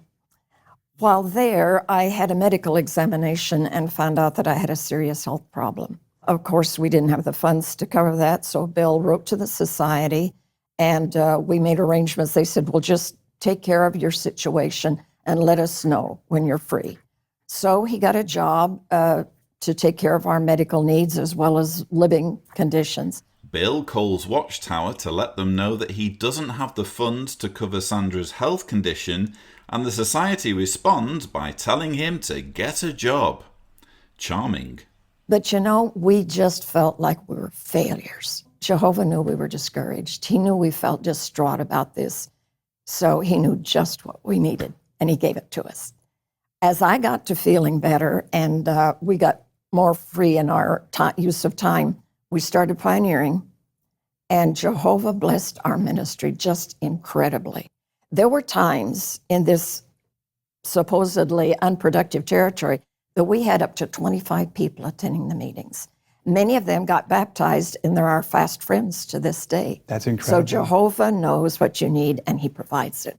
while there, I had a medical examination and found out that I had a serious health problem. Of course, we didn't have the funds to cover that, so Bill wrote to the society, and we made arrangements. They said, well, just take care of your situation and let us know when you're free. So he got a job to take care of our medical needs as well as living conditions. Bill calls Watchtower to let them know that he doesn't have the funds to cover Sandra's health condition, and the society responds by telling him to get a job. Charming. But you know, we just felt like we were failures. Jehovah knew we were discouraged. He knew we felt distraught about this. So he knew just what we needed, and he gave it to us. As I got to feeling better and we got more free in our use of time, we started pioneering, and Jehovah blessed our ministry just incredibly. There were times in this supposedly unproductive territory that we had up to 25 people attending the meetings. Many of them got baptized, and they're our fast friends to this day. That's incredible. So Jehovah knows what you need, and he provides it.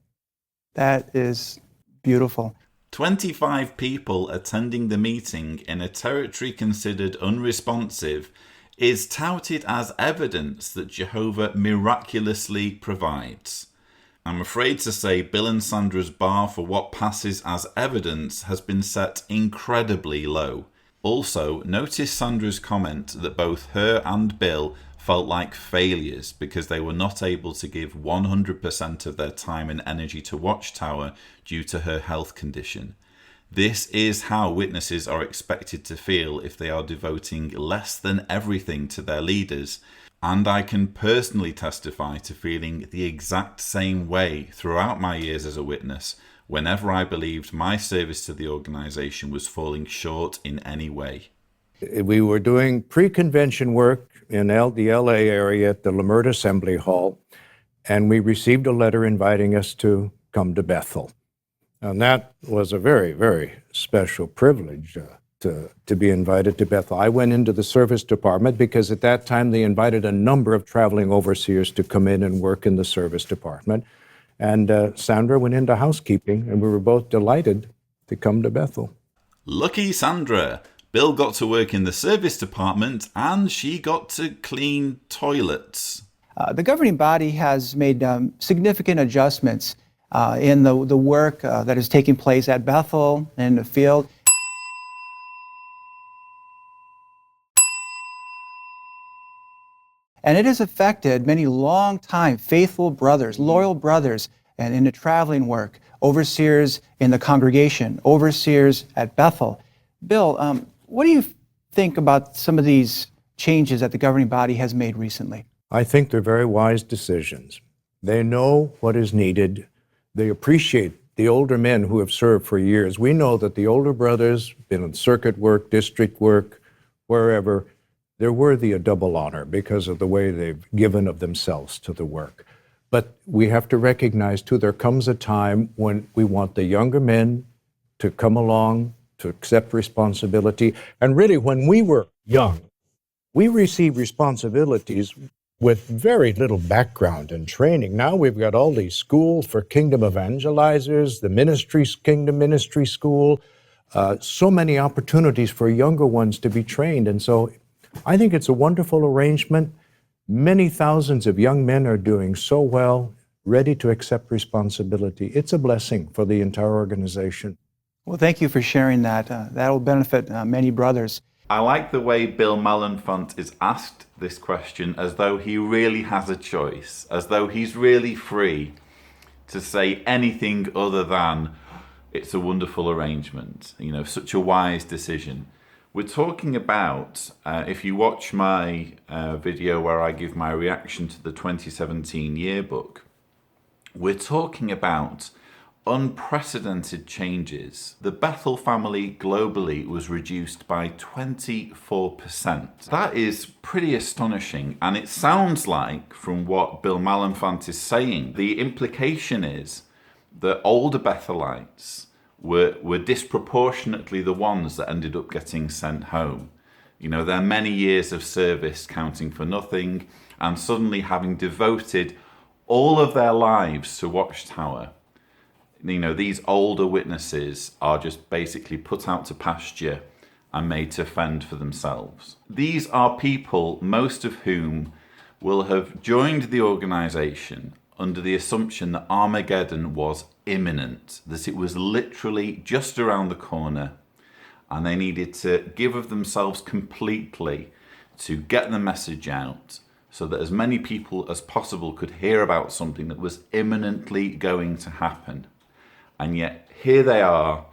That is beautiful. 25 people attending the meeting in a territory considered unresponsive is touted as evidence that Jehovah miraculously provides. I'm afraid to say Bill and Sandra's bar for what passes as evidence has been set incredibly low. Also, notice Sandra's comment that both her and Bill felt like failures because they were not able to give 100% of their time and energy to Watchtower due to her health condition. This is how witnesses are expected to feel if they are devoting less than everything to their leaders, and I can personally testify to feeling the exact same way throughout my years as a witness whenever I believed my service to the organization was falling short in any way. We were doing pre-convention work in the LA area at the Lamert Assembly Hall, and we received a letter inviting us to come to Bethel. And that was a very, very special privilege to be invited to Bethel. I went into the service department because at that time they invited a number of traveling overseers to come in and work in the service department. And Sandra went into housekeeping, and we were both delighted to come to Bethel. Lucky Sandra! Bill got to work in the service department, and she got to clean toilets. The governing body has made significant adjustments in the work that is taking place at Bethel and in the field. And it has affected many long-time faithful brothers, loyal brothers, and in the traveling work, overseers in the congregation, overseers at Bethel. Bill, what do you think about some of these changes that the governing body has made recently? I think they're very wise decisions. They know what is needed. They appreciate the older men who have served for years. We know that the older brothers, been in circuit work, district work, wherever, they're worthy of double honor because of the way they've given of themselves to the work. But we have to recognize, too, there comes a time when we want the younger men to come along, to accept responsibility. And really, when we were young, we received responsibilities with very little background and training. Now we've got all these schools for kingdom evangelizers, the kingdom ministry school, so many opportunities for younger ones to be trained. And so I think it's a wonderful arrangement. Many thousands of young men are doing so well, ready to accept responsibility. It's a blessing for the entire organization. Well, thank you for sharing that. That will benefit many brothers. I like the way Bill Malenfant is asked this question as though he really has a choice, as though he's really free to say anything other than it's a wonderful arrangement, such a wise decision. We're talking about, if you watch my video where I give my reaction to the 2017 yearbook, we're talking about unprecedented changes. The Bethel family globally was reduced by 24%. That is pretty astonishing, and it sounds like, from what Bill Malenfant is saying, the implication is that older Bethelites were disproportionately the ones that ended up getting sent home. Their many years of service counting for nothing, and suddenly having devoted all of their lives to Watchtower, these older witnesses are just basically put out to pasture and made to fend for themselves. These are people, most of whom will have joined the organization under the assumption that Armageddon was imminent, that it was literally just around the corner, and they needed to give of themselves completely to get the message out so that as many people as possible could hear about something that was imminently going to happen. And yet here they are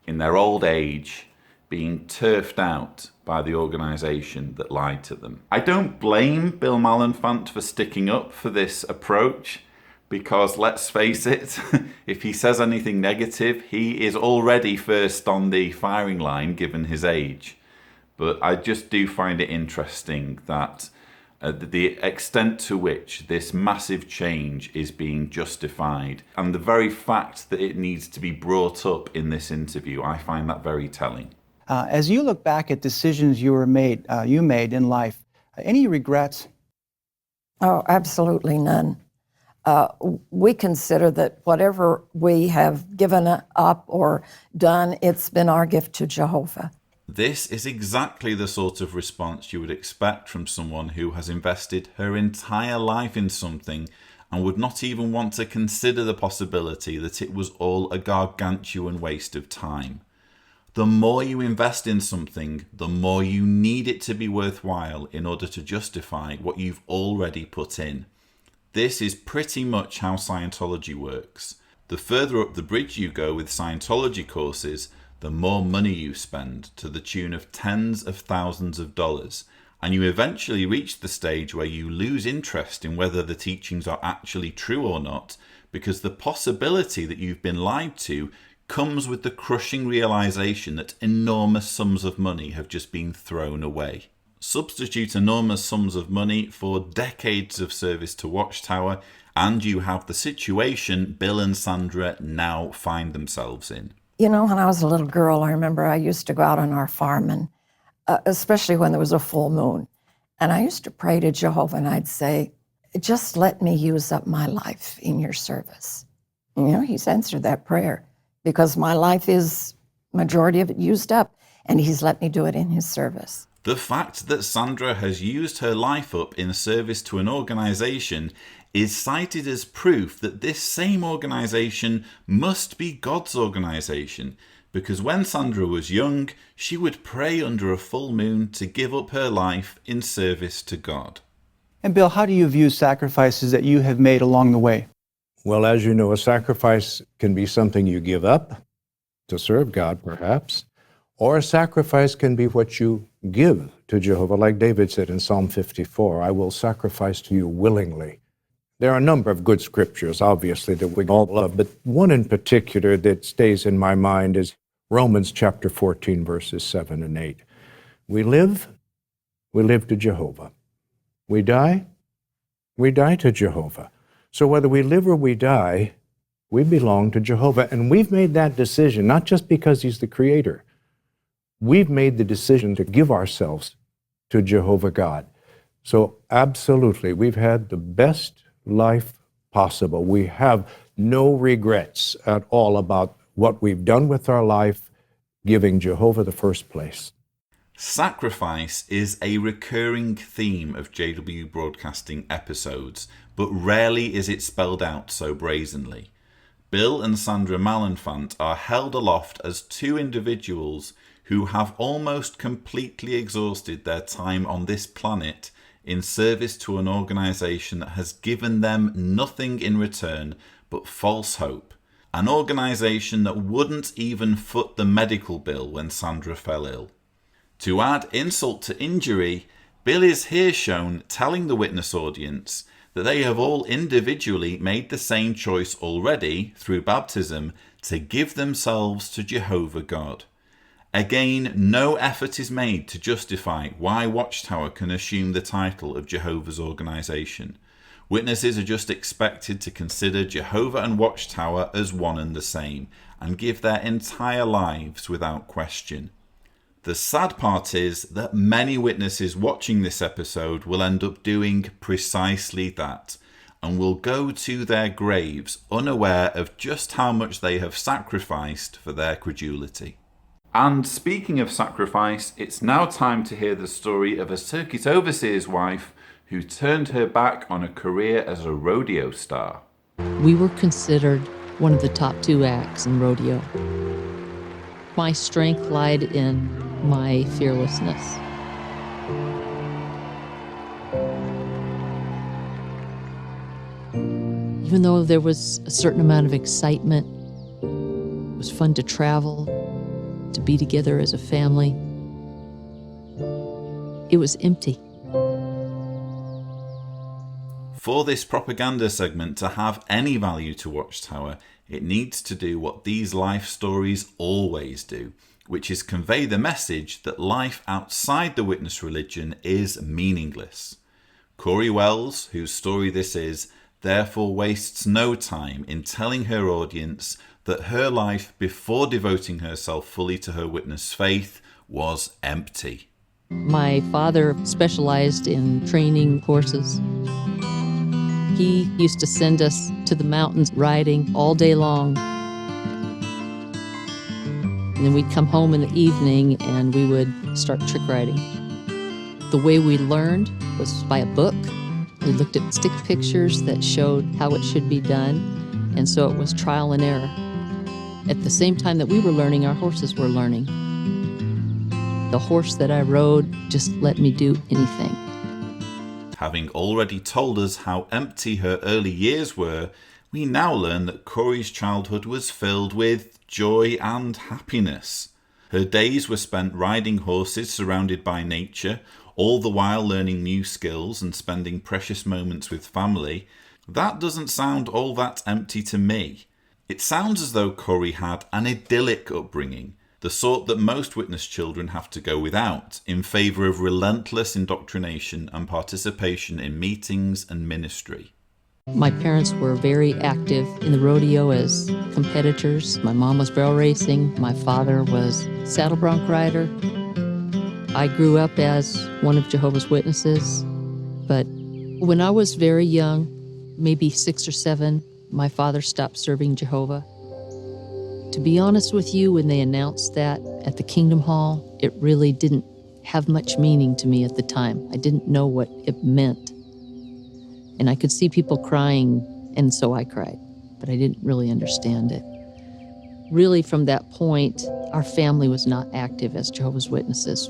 in their old age being turfed out by the organisation that lied to them. I don't blame Bill Malenfant for sticking up for this approach, because let's face it, if he says anything negative, he is already first on the firing line given his age. But I just do find it interesting that the extent to which this massive change is being justified, and the very fact that it needs to be brought up in this interview, I find that very telling. As you look back at decisions you made in life, any regrets? Oh, absolutely none. We consider that whatever we have given up or done, it's been our gift to Jehovah. This is exactly the sort of response you would expect from someone who has invested her entire life in something and would not even want to consider the possibility that it was all a gargantuan waste of time. The more you invest in something, the more you need it to be worthwhile in order to justify what you've already put in. This is pretty much how Scientology works. The further up the bridge you go with Scientology courses, the more money you spend, to the tune of tens of thousands of dollars, and you eventually reach the stage where you lose interest in whether the teachings are actually true or not, because the possibility that you've been lied to comes with the crushing realization that enormous sums of money have just been thrown away. Substitute enormous sums of money for decades of service to Watchtower, and you have the situation Bill and Sandra now find themselves in. You know, when I was a little girl, I remember I used to go out on our farm, and especially when there was a full moon, and I used to pray to Jehovah, and I'd say, just let me use up my life in your service. You know, he's answered that prayer, because my life is, majority of it, used up, and he's let me do it in his service. The fact that Sandra has used her life up in service to an organisation is cited as proof that this same organisation must be God's organisation, because when Sandra was young, she would pray under a full moon to give up her life in service to God. And Bill, how do you view sacrifices that you have made along the way? Well, as you know, a sacrifice can be something you give up to serve God, perhaps, or a sacrifice can be what you give to Jehovah, like David said in Psalm 54, I will sacrifice to you willingly. There are a number of good scriptures, obviously, that we all love, but one in particular that stays in my mind is Romans chapter 14, verses 7 and 8. We live to Jehovah. We die to Jehovah. So whether we live or we die, we belong to Jehovah. And we've made that decision, not just because he's the creator. We've made the decision to give ourselves to Jehovah God. So absolutely, we've had the best life possible. We have no regrets at all about what we've done with our life, giving Jehovah the first place. Sacrifice is a recurring theme of JW Broadcasting episodes, but rarely is it spelled out so brazenly. Bill and Sandra Malenfant are held aloft as two individuals who have almost completely exhausted their time on this planet in service to an organisation that has given them nothing in return but false hope. An organisation that wouldn't even foot the medical bill when Sandra fell ill. To add insult to injury, Bill is here shown telling the witness audience that they have all individually made the same choice already through baptism to give themselves to Jehovah God. Again, no effort is made to justify why Watchtower can assume the title of Jehovah's organisation. Witnesses are just expected to consider Jehovah and Watchtower as one and the same, and give their entire lives without question. The sad part is that many witnesses watching this episode will end up doing precisely that, and will go to their graves unaware of just how much they have sacrificed for their credulity. And speaking of sacrifice, it's now time to hear the story of a circuit overseer's wife who turned her back on a career as a rodeo star. We were considered one of the top 2 acts in rodeo. My strength lied in my fearlessness. Even though there was a certain amount of excitement, it was fun to travel, to be together as a family, it was empty. For this propaganda segment to have any value to Watchtower, it needs to do what these life stories always do, which is convey the message that life outside the witness religion is meaningless. Corey Wells, whose story this is, therefore wastes no time in telling her audience that her life before devoting herself fully to her witness faith was empty. My father specialized in training horses. He used to send us to the mountains riding all day long. And then we'd come home in the evening and we would start trick riding. The way we learned was by a book. We looked at stick pictures that showed how it should be done, and so it was trial and error. At the same time that we were learning, our horses were learning. The horse that I rode just let me do anything. Having already told us how empty her early years were, we now learn that Corey's childhood was filled with joy and happiness. Her days were spent riding horses surrounded by nature, all the while learning new skills and spending precious moments with family. That doesn't sound all that empty to me. It sounds as though Corey had an idyllic upbringing, the sort that most witness children have to go without, in favour of relentless indoctrination and participation in meetings and ministry. My parents were very active in the rodeo as competitors. My mom was barrel racing. My father was saddle bronc rider. I grew up as one of Jehovah's Witnesses, but when I was very young, maybe 6 or 7, my father stopped serving Jehovah. To be honest with you, when they announced that at the Kingdom Hall, it really didn't have much meaning to me at the time. I didn't know what it meant. And I could see people crying, and so I cried, but I didn't really understand it. Really, from that point, our family was not active as Jehovah's Witnesses.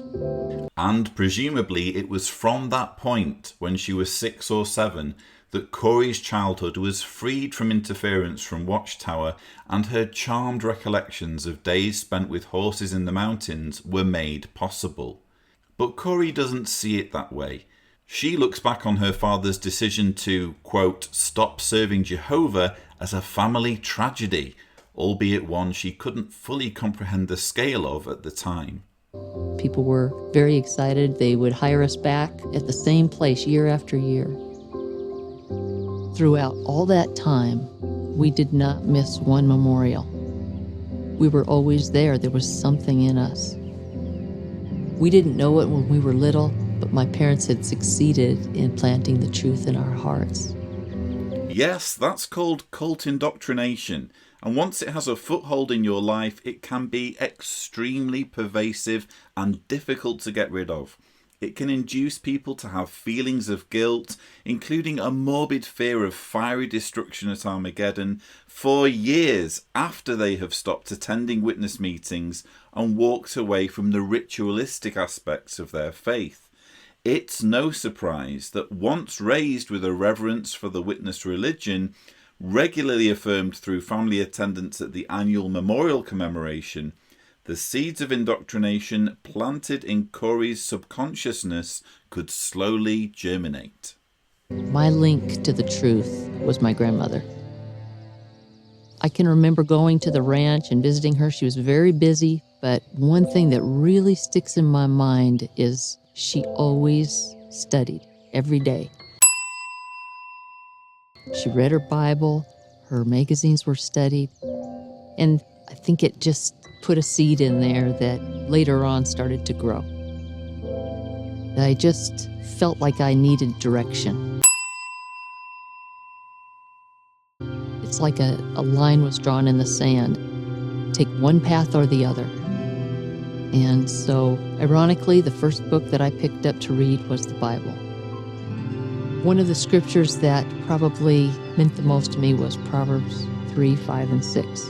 And presumably it was from that point, when she was 6 or 7, that Corey's childhood was freed from interference from Watchtower, and her charmed recollections of days spent with horses in the mountains were made possible. But Corey doesn't see it that way. She looks back on her father's decision to, quote, stop serving Jehovah as a family tragedy, albeit one she couldn't fully comprehend the scale of at the time. People were very excited. They would hire us back at the same place year after year. Throughout all that time, we did not miss one memorial. We were always there. There was something in us. We didn't know it when we were little, but my parents had succeeded in planting the truth in our hearts. Yes, that's called cult indoctrination. And once it has a foothold in your life, it can be extremely pervasive and difficult to get rid of. It can induce people to have feelings of guilt, including a morbid fear of fiery destruction at Armageddon, for years after they have stopped attending witness meetings and walked away from the ritualistic aspects of their faith. It's no surprise that once raised with a reverence for the witness religion, regularly affirmed through family attendance at the annual memorial commemoration, the seeds of indoctrination planted in Corey's subconsciousness could slowly germinate. My link to the truth was my grandmother. I can remember going to the ranch and visiting her. She was very busy, but one thing that really sticks in my mind is she always studied every day. She read her Bible, her magazines were studied, and I think it just put a seed in there that later on started to grow. I just felt like I needed direction. It's like a line was drawn in the sand. Take one path or the other. And so, ironically, the first book that I picked up to read was the Bible. One of the scriptures that probably meant the most to me was Proverbs 3, 5, and 6.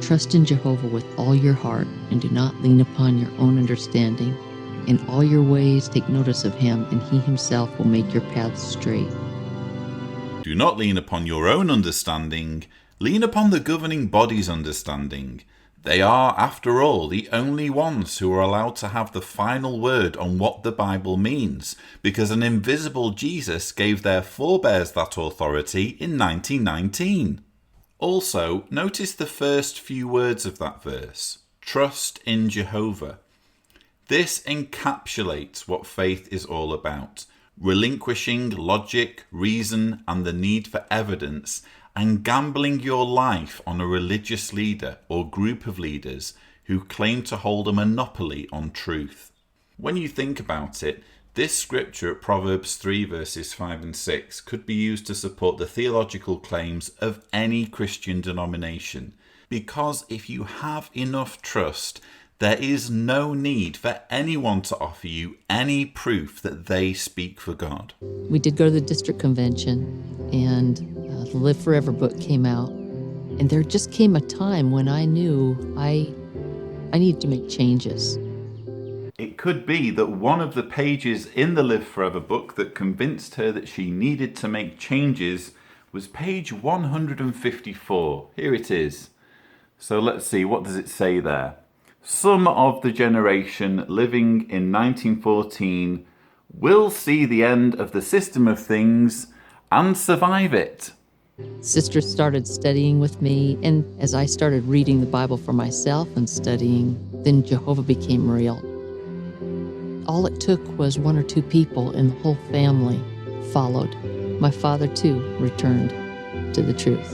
Trust in Jehovah with all your heart, and do not lean upon your own understanding. In all your ways take notice of him, and he himself will make your paths straight. Do not lean upon your own understanding, lean upon the governing body's understanding. They are, after all, the only ones who are allowed to have the final word on what the Bible means, because an invisible Jesus gave their forebears that authority in 1919. Also, notice the first few words of that verse. Trust in Jehovah. This encapsulates what faith is all about. Relinquishing logic, reason, and the need for evidence, and gambling your life on a religious leader or group of leaders who claim to hold a monopoly on truth. When you think about it, this scripture at Proverbs 3 verses 5 and 6 could be used to support the theological claims of any Christian denomination, because if you have enough trust, there is no need for anyone to offer you any proof that they speak for God. We did go to the district convention, and the Live Forever book came out. And there just came a time when I knew I needed to make changes. It could be that one of the pages in the Live Forever book that convinced her that she needed to make changes was page 154. Here it is. So let's see, what does it say there? Some of the generation living in 1914 will see the end of the system of things and survive it. Sisters started studying with me, and as I started reading the Bible for myself and studying, then Jehovah became real. All it took was one or two people, and the whole family followed. My father, too, returned to the truth.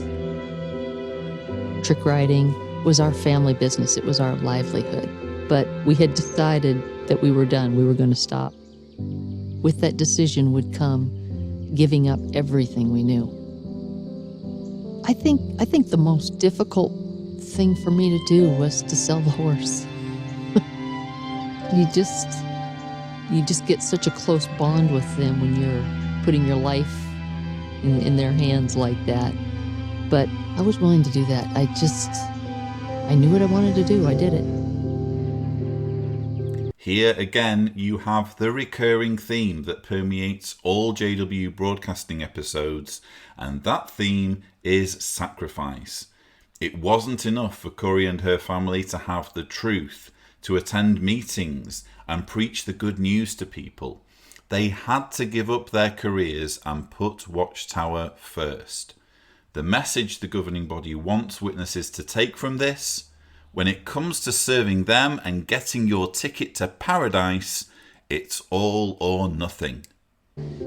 Trick riding was our family business. It was our livelihood. But we had decided that we were done. We were going to stop. With that decision would come giving up everything we knew. I think the most difficult thing for me to do was to sell the horse. You just get such a close bond with them when you're putting your life in their hands like that. But I was willing to do that. I knew what I wanted to do. I did it. Here again, you have the recurring theme that permeates all JW broadcasting episodes, and that theme is sacrifice. It wasn't enough for Korah and her family to have the truth, to attend meetings and preach the good news to people. They had to give up their careers and put Watchtower first. The message the governing body wants witnesses to take from this: when it comes to serving them and getting your ticket to paradise, it's all or nothing.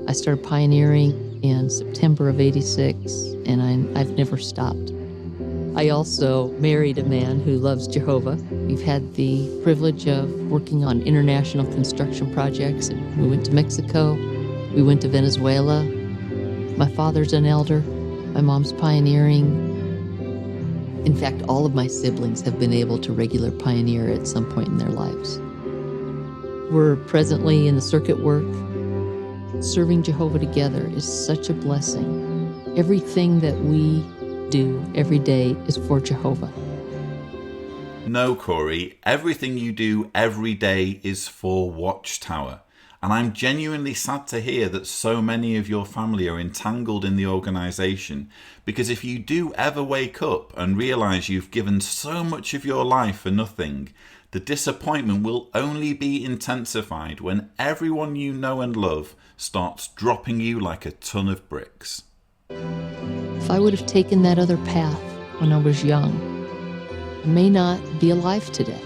I started pioneering in September of '86, and I've never stopped. I also married a man who loves Jehovah. We've had the privilege of working on international construction projects. We went to Mexico. We went to Venezuela. My father's an elder. My mom's pioneering. In fact, all of my siblings have been able to regular pioneer at some point in their lives. We're presently in the circuit work. Serving Jehovah together is such a blessing. Everything that we do every day is for Jehovah. No, Corey, everything you do every day is for Watchtower. And I'm genuinely sad to hear that so many of your family are entangled in the organisation, because if you do ever wake up and realise you've given so much of your life for nothing, the disappointment will only be intensified when everyone you know and love starts dropping you like a ton of bricks. If I would have taken that other path when I was young, I may not be alive today.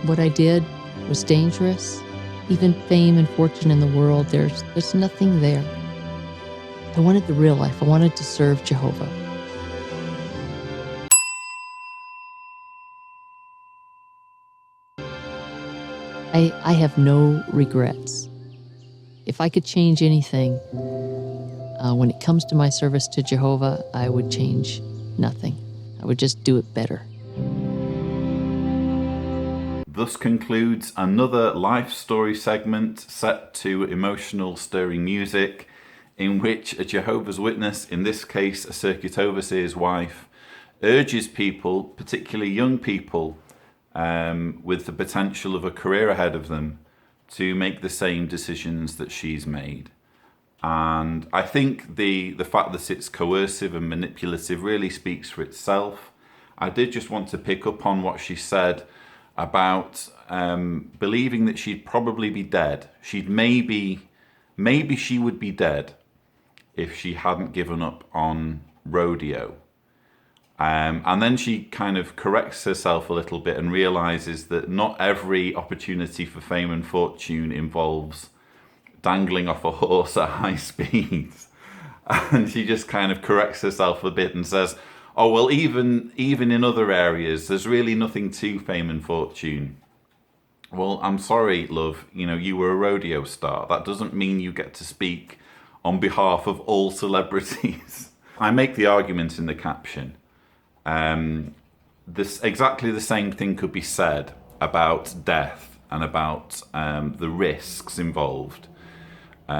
What I did was dangerous. Even fame and fortune in the world, there's nothing there. I wanted the real life. I wanted to serve Jehovah. I have no regrets. If I could change anything, when it comes to my service to Jehovah, I would change nothing. I would just do it better. Thus concludes another life story segment set to emotional, stirring music. in which a Jehovah's Witness, in this case a circuit overseer's wife, urges people, particularly young people with the potential of a career ahead of them, to make the same decisions that she's made. And I think the fact that it's coercive and manipulative really speaks for itself. I did just want to pick up on what she said about believing that she'd probably be dead. Maybe she would be dead if she hadn't given up on rodeo. And then she kind of corrects herself a little bit and realizes that not every opportunity for fame and fortune involves dangling off a horse at high speeds. And she just kind of corrects herself a bit and says, oh, well, even in other areas, there's really nothing to fame and fortune. Well, I'm sorry, love, you were a rodeo star. That doesn't mean you get to speak on behalf of all celebrities. I make the argument in the caption. Exactly the same thing could be said about death and about the risks involved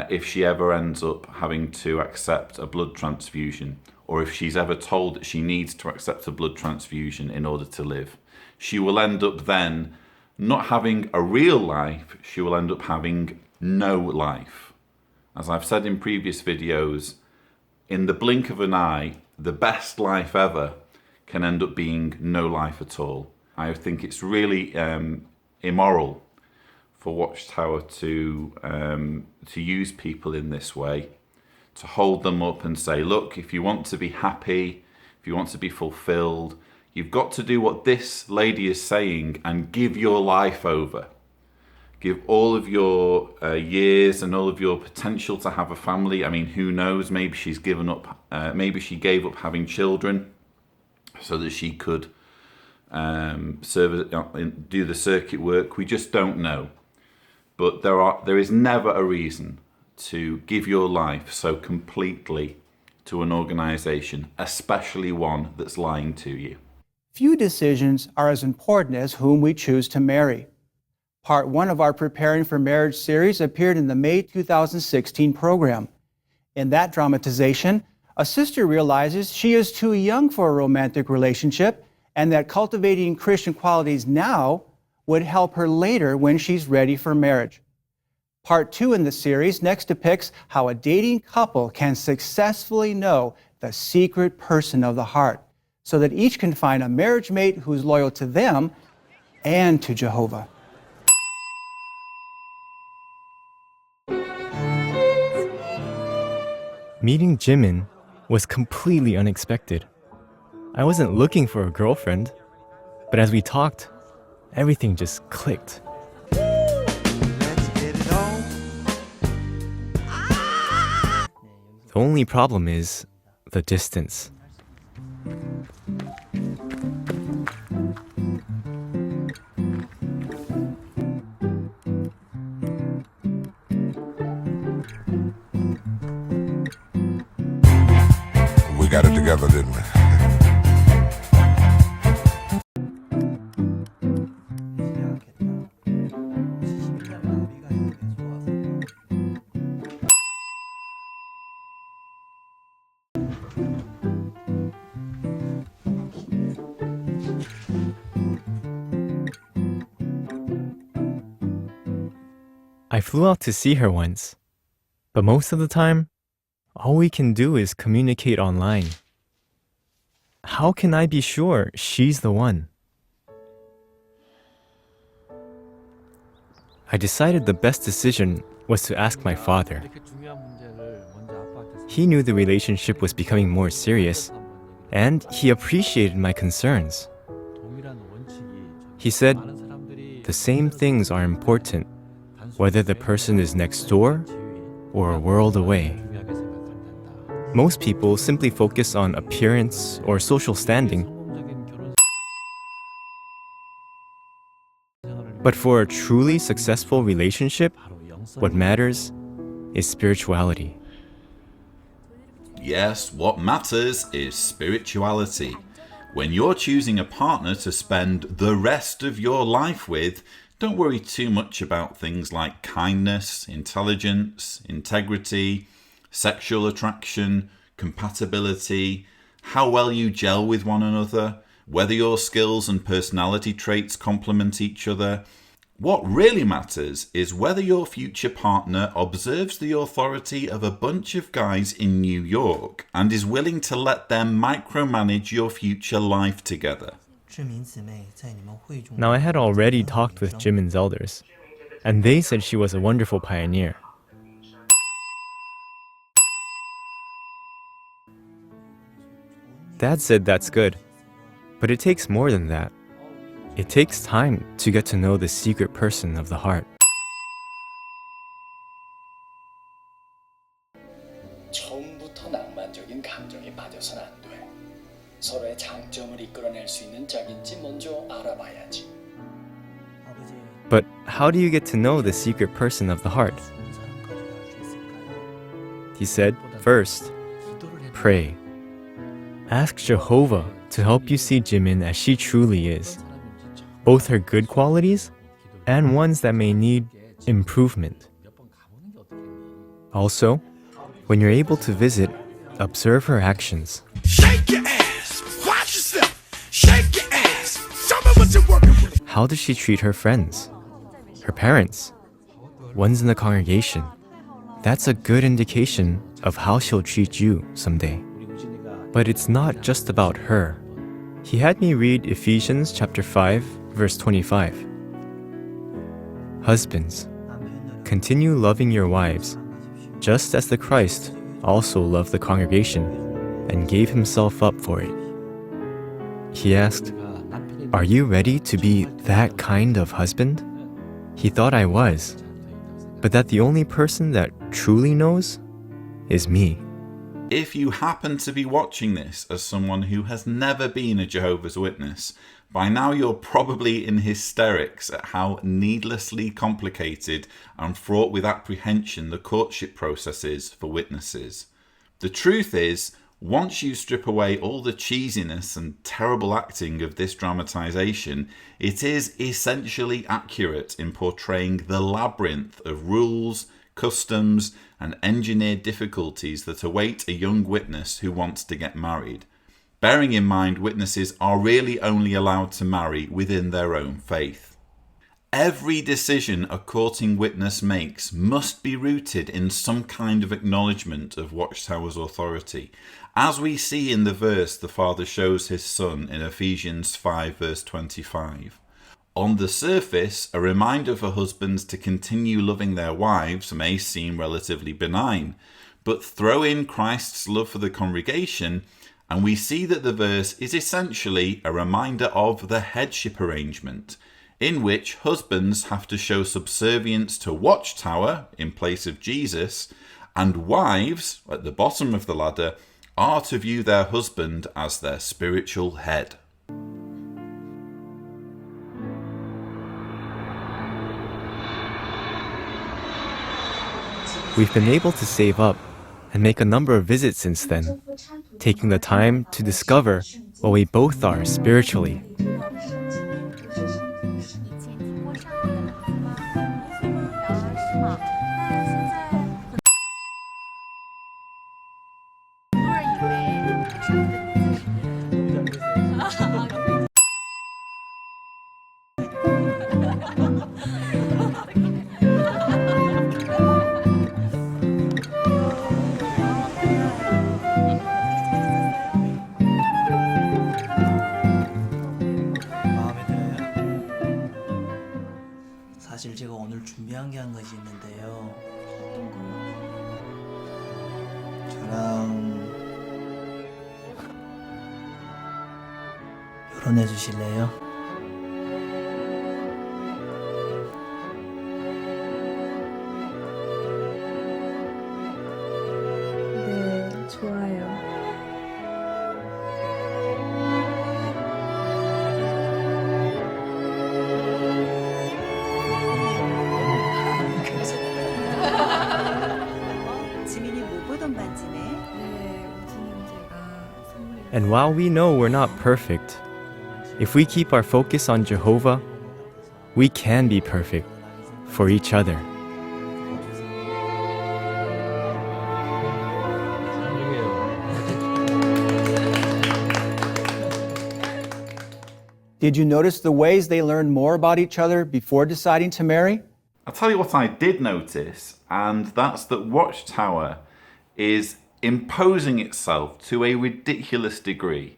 if she ever ends up having to accept a blood transfusion, or if she's ever told that she needs to accept a blood transfusion in order to live. She will end up then not having a real life, she will end up having no life. As I've said in previous videos, in the blink of an eye, the best life ever can end up being no life at all. I think it's really immoral for Watchtower to use people in this way, to hold them up and say, look, if you want to be happy, if you want to be fulfilled, you've got to do what this lady is saying and give your life over. Give all of your years and all of your potential to have a family. I mean, who knows? Maybe she's given up. Maybe she gave up having children so that she could do the circuit work. We just don't know. But there is never a reason to give your life so completely to an organization, especially one that's lying to you. Few decisions are as important as whom we choose to marry. Part 1 of our Preparing for Marriage series appeared in the May 2016 program. In that dramatization, a sister realizes she is too young for a romantic relationship and that cultivating Christian qualities now would help her later when she's ready for marriage. Part 2 in the series next depicts how a dating couple can successfully know the secret person of the heart so that each can find a marriage mate who's loyal to them and to Jehovah. Meeting Jimin was completely unexpected. I wasn't looking for a girlfriend, but as we talked, everything just clicked. The only problem is the distance. We got it together, didn't we? I flew out to see her once, but most of the time, all we can do is communicate online. How can I be sure she's the one? I decided the best decision was to ask my father. He knew the relationship was becoming more serious, and he appreciated my concerns. He said, the same things are important, whether the person is next door or a world away. Most people simply focus on appearance or social standing. But for a truly successful relationship, what matters is spirituality. Yes, what matters is spirituality. When you're choosing a partner to spend the rest of your life with, don't worry too much about things like kindness, intelligence, integrity, sexual attraction, compatibility, how well you gel with one another, whether your skills and personality traits complement each other. What really matters is whether your future partner observes the authority of a bunch of guys in New York and is willing to let them micromanage your future life together. Now, I had already talked with Jimin's elders, and they said she was a wonderful pioneer. Dad said that's good, but it takes more than that. It takes time to get to know the secret person of the heart. 처음부터 낭만적인 감정에 빠져선 안 돼. 서로의 장점을 이끌어낼 수 있는 짝인지 먼저 알아봐야지. But how do you get to know the secret person of the heart? He said, first, pray. Ask Jehovah to help you see Jimin as she truly is, both her good qualities and ones that may need improvement. Also, when you're able to visit, observe her actions. Shake your ass! Watch yourself! Shake your ass! Show me what you're working with! How does she treat her friends? Her parents? Ones in the congregation? That's a good indication of how she'll treat you someday. But it's not just about her. He had me read Ephesians chapter 5, verse 25. Husbands, continue loving your wives, just as the Christ also loved the congregation and gave himself up for it. He asked, are you ready to be that kind of husband? He thought I was, but that the only person that truly knows is me. If you happen to be watching this as someone who has never been a Jehovah's Witness, by now you're probably in hysterics at how needlessly complicated and fraught with apprehension the courtship process is for witnesses. The truth is, once you strip away all the cheesiness and terrible acting of this dramatization, it is essentially accurate in portraying the labyrinth of rules, customs, and engineered difficulties that await a young witness who wants to get married. Bearing in mind, witnesses are really only allowed to marry within their own faith. Every decision a courting witness makes must be rooted in some kind of acknowledgement of Watchtower's authority, as we see in the verse the father shows his son in Ephesians 5 verse 25. On the surface, a reminder for husbands to continue loving their wives may seem relatively benign, but throw in Christ's love for the congregation, and we see that the verse is essentially a reminder of the headship arrangement, in which husbands have to show subservience to Watchtower in place of Jesus, and wives, at the bottom of the ladder, are to view their husband as their spiritual head. We've been able to save up and make a number of visits since then, taking the time to discover what we both are spiritually. 사실 제가 오늘 준비한 게 한 가지 있는데요. 어떤 거요? 저랑 결혼해 주실래요? 네, 좋아요. And while we know we're not perfect, if we keep our focus on Jehovah, we can be perfect for each other. Did you notice the ways they learned more about each other before deciding to marry? I'll tell you what I did notice, and that's that Watchtower is imposing itself to a ridiculous degree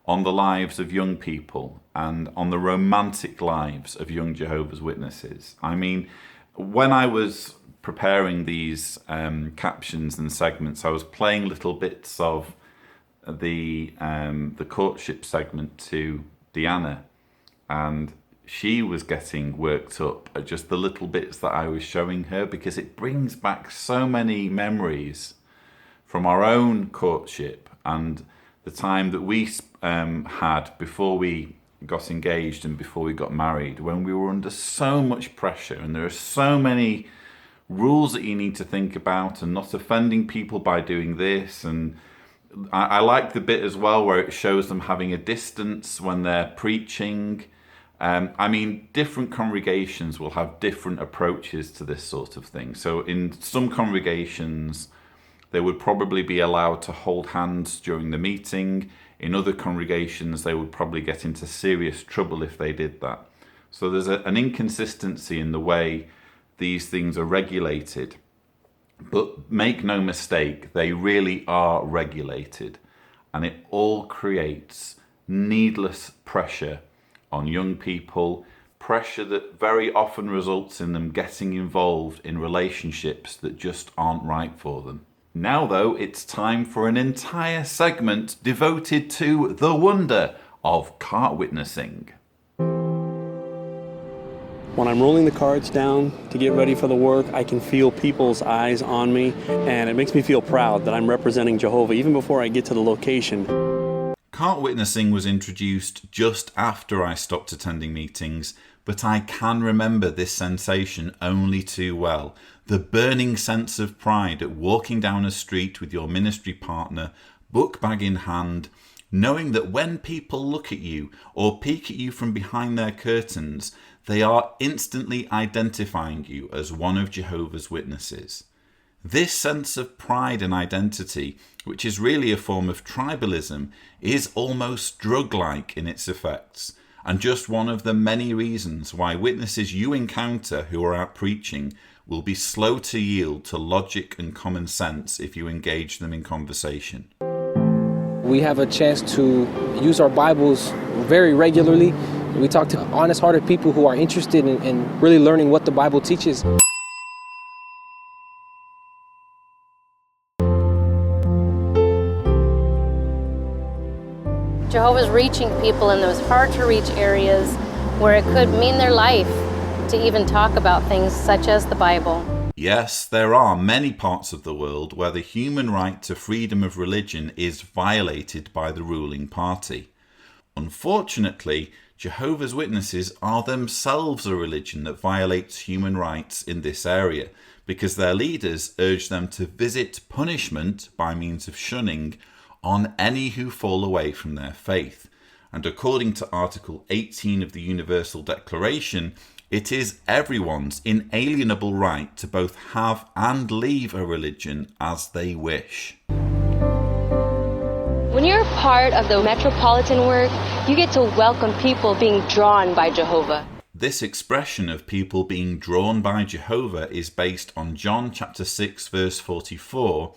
on the lives of young people and on the romantic lives of young Jehovah's Witnesses. I mean, when I was preparing these captions and segments, I was playing little bits of the courtship segment to Deanna, and she was getting worked up at just the little bits that I was showing her, because it brings back so many memories from our own courtship and the time that we had before we got engaged and before we got married, when we were under so much pressure, and there are so many rules that you need to think about, and not offending people by doing this. And I like the bit as well where it shows them having a distance when they're preaching. I mean, different congregations will have different approaches to this sort of thing. So in some congregations, they would probably be allowed to hold hands during the meeting. In other congregations, they would probably get into serious trouble if they did that. So there's an inconsistency in the way these things are regulated. But make no mistake, they really are regulated. And it all creates needless pressure on young people, pressure that very often results in them getting involved in relationships that just aren't right for them. Now though, it's time for an entire segment devoted to the wonder of cart witnessing. When I'm rolling the cards down to get ready for the work, I can feel people's eyes on me, and it makes me feel proud that I'm representing Jehovah even before I get to the location. Cart witnessing was introduced just after I stopped attending meetings, but I can remember this sensation only too well. The burning sense of pride at walking down a street with your ministry partner, book bag in hand, knowing that when people look at you or peek at you from behind their curtains, they are instantly identifying you as one of Jehovah's Witnesses. This sense of pride and identity, which is really a form of tribalism, is almost drug-like in its effects, and just one of the many reasons why witnesses you encounter who are out preaching will be slow to yield to logic and common sense if you engage them in conversation. We have a chance to use our Bibles very regularly. We talk to honest-hearted people who are interested in really learning what the Bible teaches. Jehovah's reaching people in those hard-to-reach areas where it could mean their life to even talk about things such as the Bible. Yes, there are many parts of the world where the human right to freedom of religion is violated by the ruling party. Unfortunately, Jehovah's Witnesses are themselves a religion that violates human rights in this area, because their leaders urge them to visit punishment by means of shunning on any who fall away from their faith. And according to Article 18 of the Universal Declaration, it is everyone's inalienable right to both have and leave a religion as they wish. When you're part of the metropolitan work, you get to welcome people being drawn by Jehovah. This expression of people being drawn by Jehovah is based on John chapter 6 verse 44,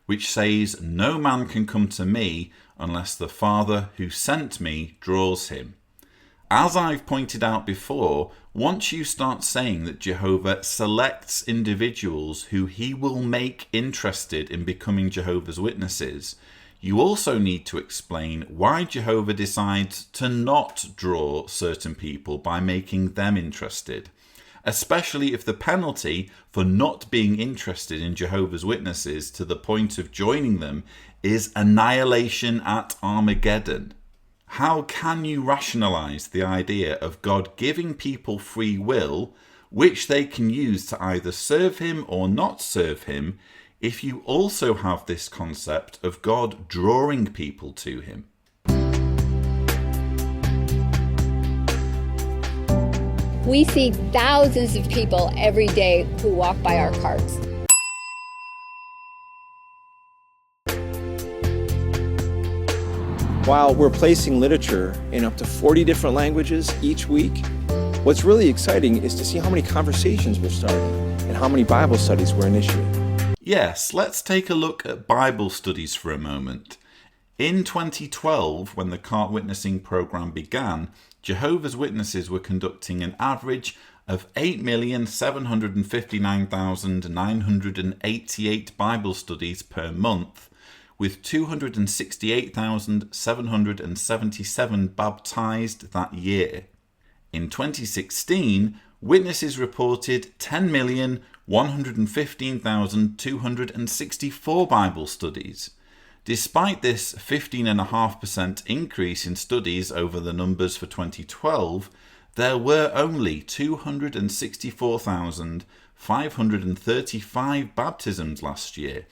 which says, "No man can come to me unless the Father who sent me draws him." As I've pointed out before, once you start saying that Jehovah selects individuals who he will make interested in becoming Jehovah's Witnesses, you also need to explain why Jehovah decides to not draw certain people by making them interested, especially if the penalty for not being interested in Jehovah's Witnesses to the point of joining them is annihilation at Armageddon. How can you rationalize the idea of God giving people free will, which they can use to either serve him or not serve him, if you also have this concept of God drawing people to him? We see thousands of people every day who walk by our carts. While we're placing literature in up to 40 different languages each week, what's really exciting is to see how many conversations we're starting and how many Bible studies we're initiating. Yes, let's take a look at Bible studies for a moment. In 2012, when the Cart Witnessing program began, Jehovah's Witnesses were conducting an average of 8,759,988 Bible studies per month, with 268,777 baptized that year. In 2016, witnesses reported 10,115,264 Bible studies. Despite this 15.5% increase in studies over the numbers for 2012, there were only 264,535 baptisms last year,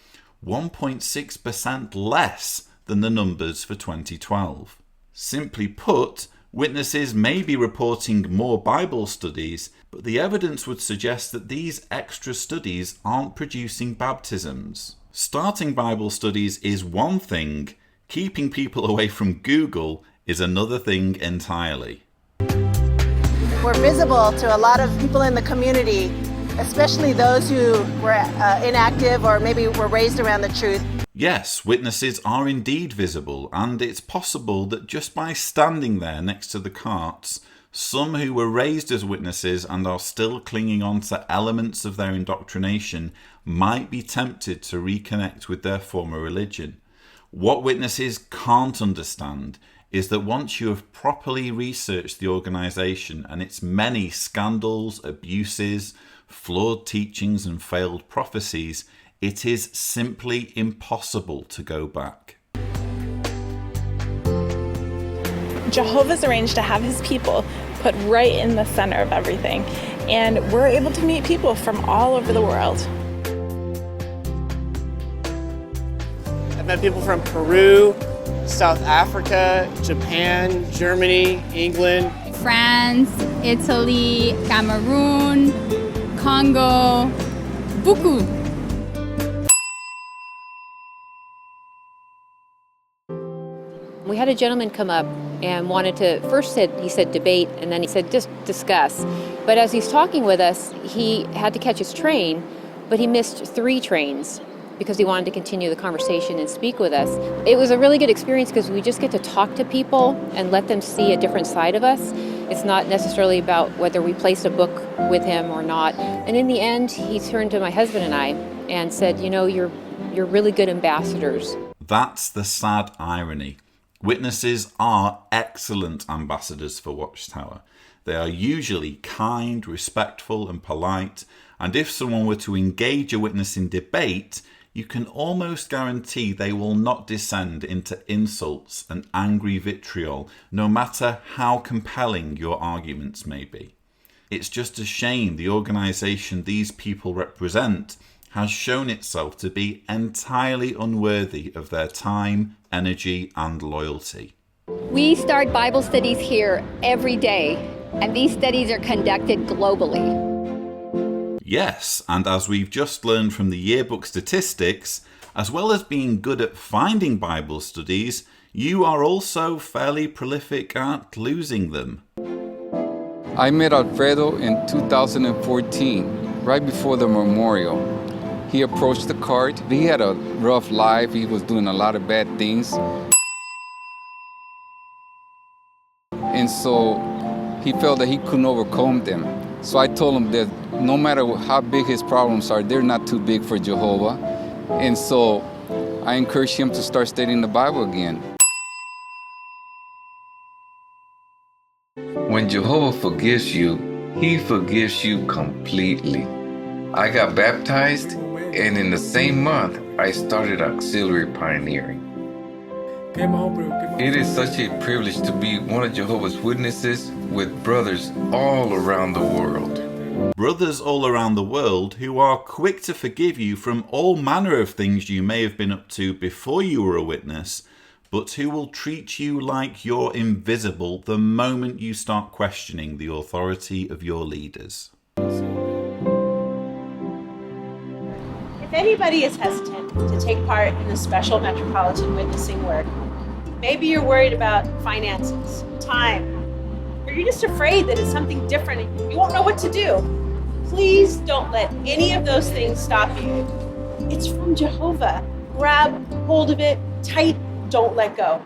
1.6% less than the numbers for 2012. Simply put, witnesses may be reporting more Bible studies, but the evidence would suggest that these extra studies aren't producing baptisms. Starting Bible studies is one thing, keeping people away from Google is another thing entirely. We're visible to a lot of people in the community, especially those who were inactive or maybe were raised around the truth. Yes, witnesses are indeed visible, and it's possible that just by standing there next to the carts, some who were raised as witnesses and are still clinging on to elements of their indoctrination might be tempted to reconnect with their former religion. What witnesses can't understand is that once you have properly researched the organisation and its many scandals, abuses, flawed teachings and failed prophecies, it is simply impossible to go back. Jehovah's arranged to have his people put right in the center of everything, and we're able to meet people from all over the world. I've met people from Peru, South Africa, Japan, Germany, England, France, Italy, Cameroon, Congo, beaucoup. We had a gentleman come up and wanted to, he said debate, and then he said just discuss. But as he's talking with us, he had to catch his train, but he missed 3 trains because he wanted to continue the conversation and speak with us. It was a really good experience because we just get to talk to people and let them see a different side of us. It's not necessarily about whether we placed a book with him or not. And in the end, he turned to my husband and I and said, you know, you're really good ambassadors. That's the sad irony. Witnesses are excellent ambassadors for Watchtower. They are usually kind, respectful and polite, and if someone were to engage a witness in debate, you can almost guarantee they will not descend into insults and angry vitriol, no matter how compelling your arguments may be. It's just a shame the organisation these people represent has shown itself to be entirely unworthy of their time, energy and loyalty. We start Bible studies here every day, and these studies are conducted globally. Yes, and as we've just learned from the yearbook statistics, as well as being good at finding Bible studies, you are also fairly prolific at losing them. I met Alfredo in 2014, right before the memorial. He approached the cart. He had a rough life. He was doing a lot of bad things. And so he felt that he couldn't overcome them. So I told him that no matter how big his problems are, they're not too big for Jehovah. And so I encouraged him to start studying the Bible again. When Jehovah forgives you, he forgives you completely. I got baptized, and in the same month, I started auxiliary pioneering. It is such a privilege to be one of Jehovah's Witnesses with brothers all around the world. Brothers all around the world who are quick to forgive you from all manner of things you may have been up to before you were a witness, but who will treat you like you're invisible the moment you start questioning the authority of your leaders. If anybody is hesitant to take part in the special metropolitan witnessing work, Maybe you're worried about finances, time, or you're just afraid that it's something different and you won't know what to do. Please don't let any of those things stop you. It's from Jehovah. Grab hold of it tight, don't let go.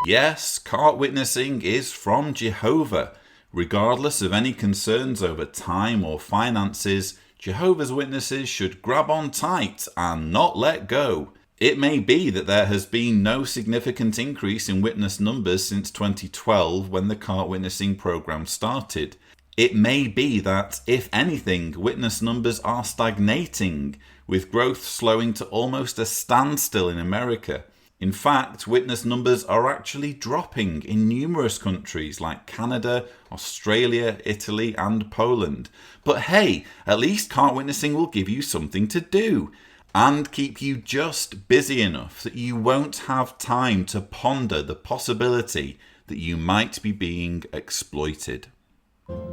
Yes, cart witnessing is from Jehovah. Regardless of any concerns over time or finances, Jehovah's Witnesses should grab on tight and not let go. It may be that there has been no significant increase in witness numbers since 2012 when the cart witnessing program started. It may be that, if anything, witness numbers are stagnating, with growth slowing to almost a standstill in America. In fact, witness numbers are actually dropping in numerous countries like Canada, Australia, Italy and Poland. But hey, at least cart witnessing will give you something to do and keep you just busy enough that you won't have time to ponder the possibility that you might be being exploited.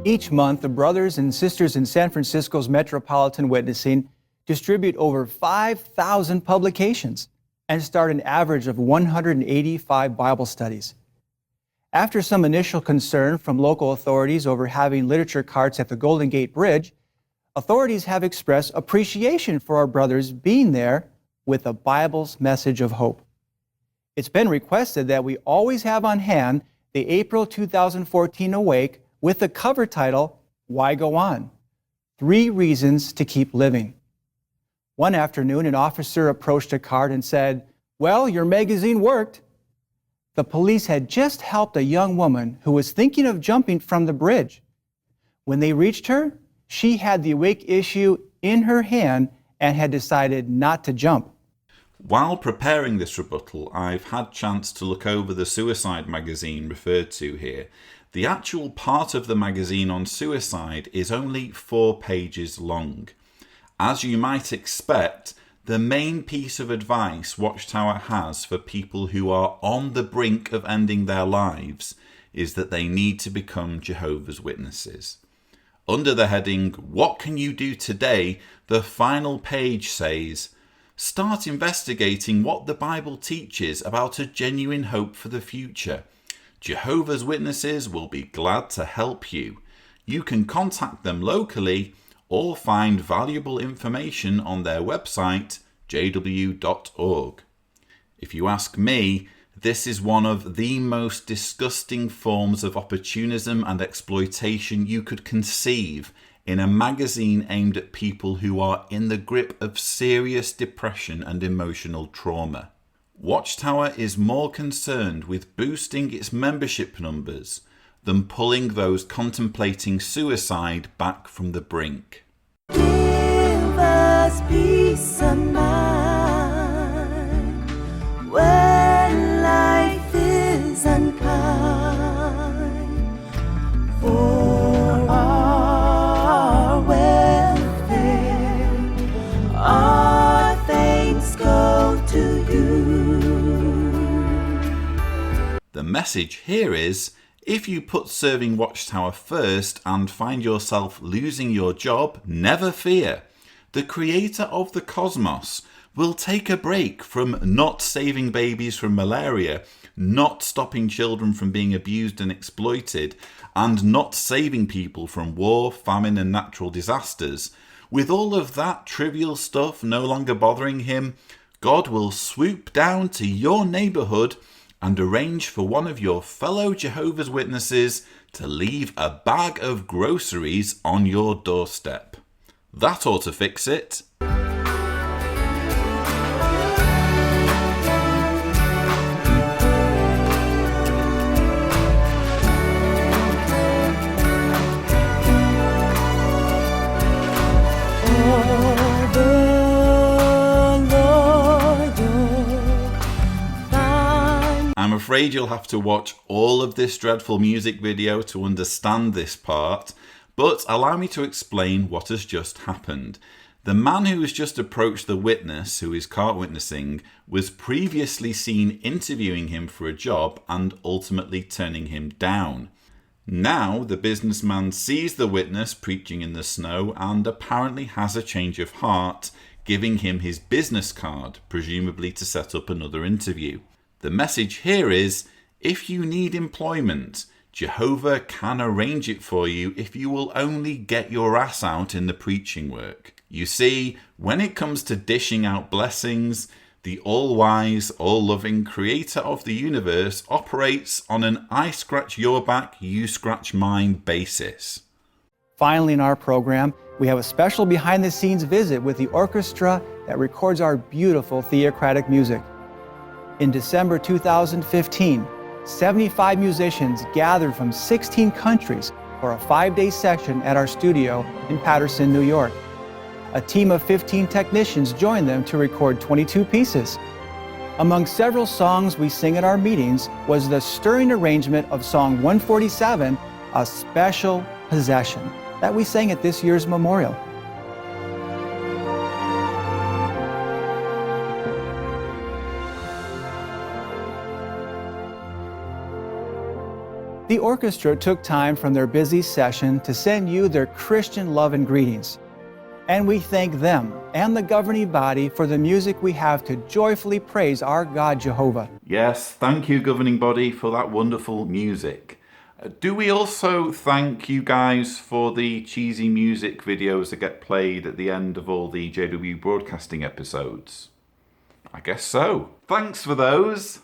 Each month, the brothers and sisters in San Francisco's Metropolitan Witnessing distribute over 5,000 publications and start an average of 185 Bible studies. After some initial concern from local authorities over having literature carts at the Golden Gate Bridge, authorities have expressed appreciation for our brothers being there with the Bible's message of hope. It's been requested that we always have on hand the April 2014 Awake with the cover title, Why Go On? 3 Reasons to Keep Living. One afternoon, an officer approached a cart and said, "Well, your magazine worked." The police had just helped a young woman who was thinking of jumping from the bridge. When they reached her, she had the Awake issue in her hand and had decided not to jump. While preparing this rebuttal, I've had chance to look over the suicide magazine referred to here. The actual part of the magazine on suicide is only 4 pages long. As you might expect, the main piece of advice Watchtower has for people who are on the brink of ending their lives is that they need to become Jehovah's Witnesses. Under the heading, What Can You Do Today?, the final page says, start investigating what the Bible teaches about a genuine hope for the future. Jehovah's Witnesses will be glad to help you. You can contact them locally or find valuable information on their website, jw.org. If you ask me, this is one of the most disgusting forms of opportunism and exploitation you could conceive in a magazine aimed at people who are in the grip of serious depression and emotional trauma. Watchtower is more concerned with boosting its membership numbers than pulling those contemplating suicide back from the brink. Give us peace of mind when life is unkind. For our welfare, our thanks go to you. The message here is, if you put serving Watchtower first and find yourself losing your job, never fear. The creator of the cosmos will take a break from not saving babies from malaria, not stopping children from being abused and exploited, and not saving people from war, famine and natural disasters. With all of that trivial stuff no longer bothering him, God will swoop down to your neighborhood and arrange for one of your fellow Jehovah's Witnesses to leave a bag of groceries on your doorstep. That ought to fix it. I'm afraid you'll have to watch all of this dreadful music video to understand this part, but allow me to explain what has just happened. The man who has just approached the witness, who is cart witnessing, was previously seen interviewing him for a job and ultimately turning him down. Now the businessman sees the witness preaching in the snow and apparently has a change of heart, giving him his business card, presumably to set up another interview. The message here is, if you need employment, Jehovah can arrange it for you if you will only get your ass out in the preaching work. You see, when it comes to dishing out blessings, the all-wise, all-loving creator of the universe operates on an I scratch your back, you scratch mine basis. Finally, in our program, we have a special behind-the-scenes visit with the orchestra that records our beautiful theocratic music. In December 2015, 75 musicians gathered from 16 countries for a 5-day session at our studio in Paterson, New York. A team of 15 technicians joined them to record 22 pieces. Among several songs we sing at our meetings was the stirring arrangement of Song 147, A Special Possession, that we sang at this year's memorial. The orchestra took time from their busy session to send you their Christian love and greetings. And we thank them and the governing body for the music we have to joyfully praise our God Jehovah. Yes, thank you, governing body, for that wonderful music. Do we also thank you guys for the cheesy music videos that get played at the end of all the JW broadcasting episodes? I guess so. Thanks for those.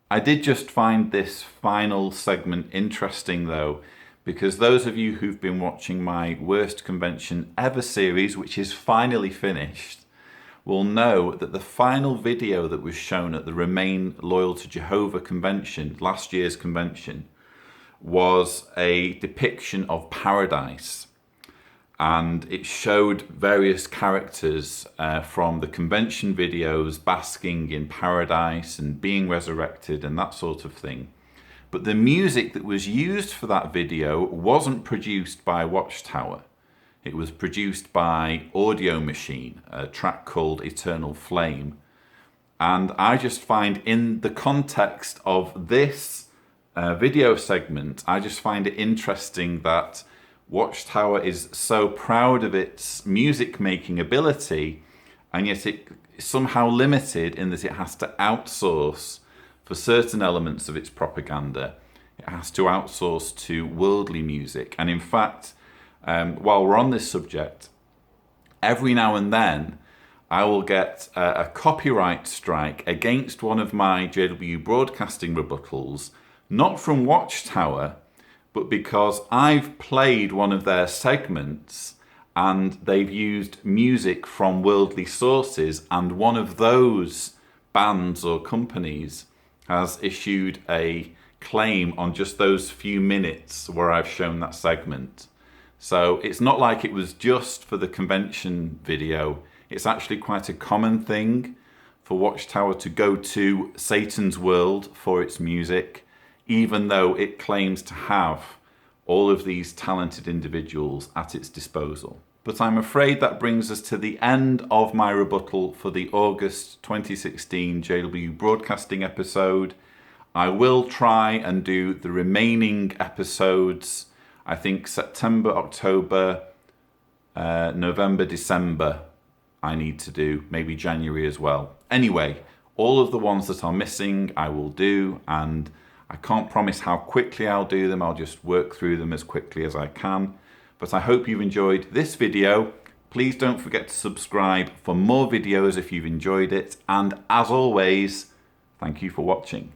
I did just find this final segment interesting though, because those of you who've been watching my Worst Convention Ever series, which is finally finished, will know that the final video that was shown at the Remain Loyal to Jehovah convention, last year's convention, was a depiction of paradise. And it showed various characters from the convention videos basking in paradise and being resurrected and that sort of thing. But the music that was used for that video wasn't produced by Watchtower. It was produced by Audio Machine, a track called Eternal Flame. And I just find, in the context of this video segment, I just find it interesting that Watchtower is so proud of its music making ability, and yet it is somehow limited in that it has to outsource for certain elements of its propaganda. It has to outsource to worldly music. And in fact, while we're on this subject, every now and then I will get a copyright strike against one of my JW broadcasting rebuttals, not from Watchtower, but because I've played one of their segments and they've used music from worldly sources, and one of those bands or companies has issued a claim on just those few minutes where I've shown that segment. So it's not like it was just for the convention video. It's actually quite a common thing for Watchtower to go to Satan's world for its music, even though it claims to have all of these talented individuals at its disposal. But I'm afraid that brings us to the end of my rebuttal for the August 2016 JW broadcasting episode. I will try and do the remaining episodes, I think September, October, November, December I need to do, maybe January as well. Anyway, all of the ones that are missing I will do, and I can't promise how quickly I'll do them. I'll just work through them as quickly as I can. But I hope you've enjoyed this video. Please don't forget to subscribe for more videos if you've enjoyed it. And as always, thank you for watching.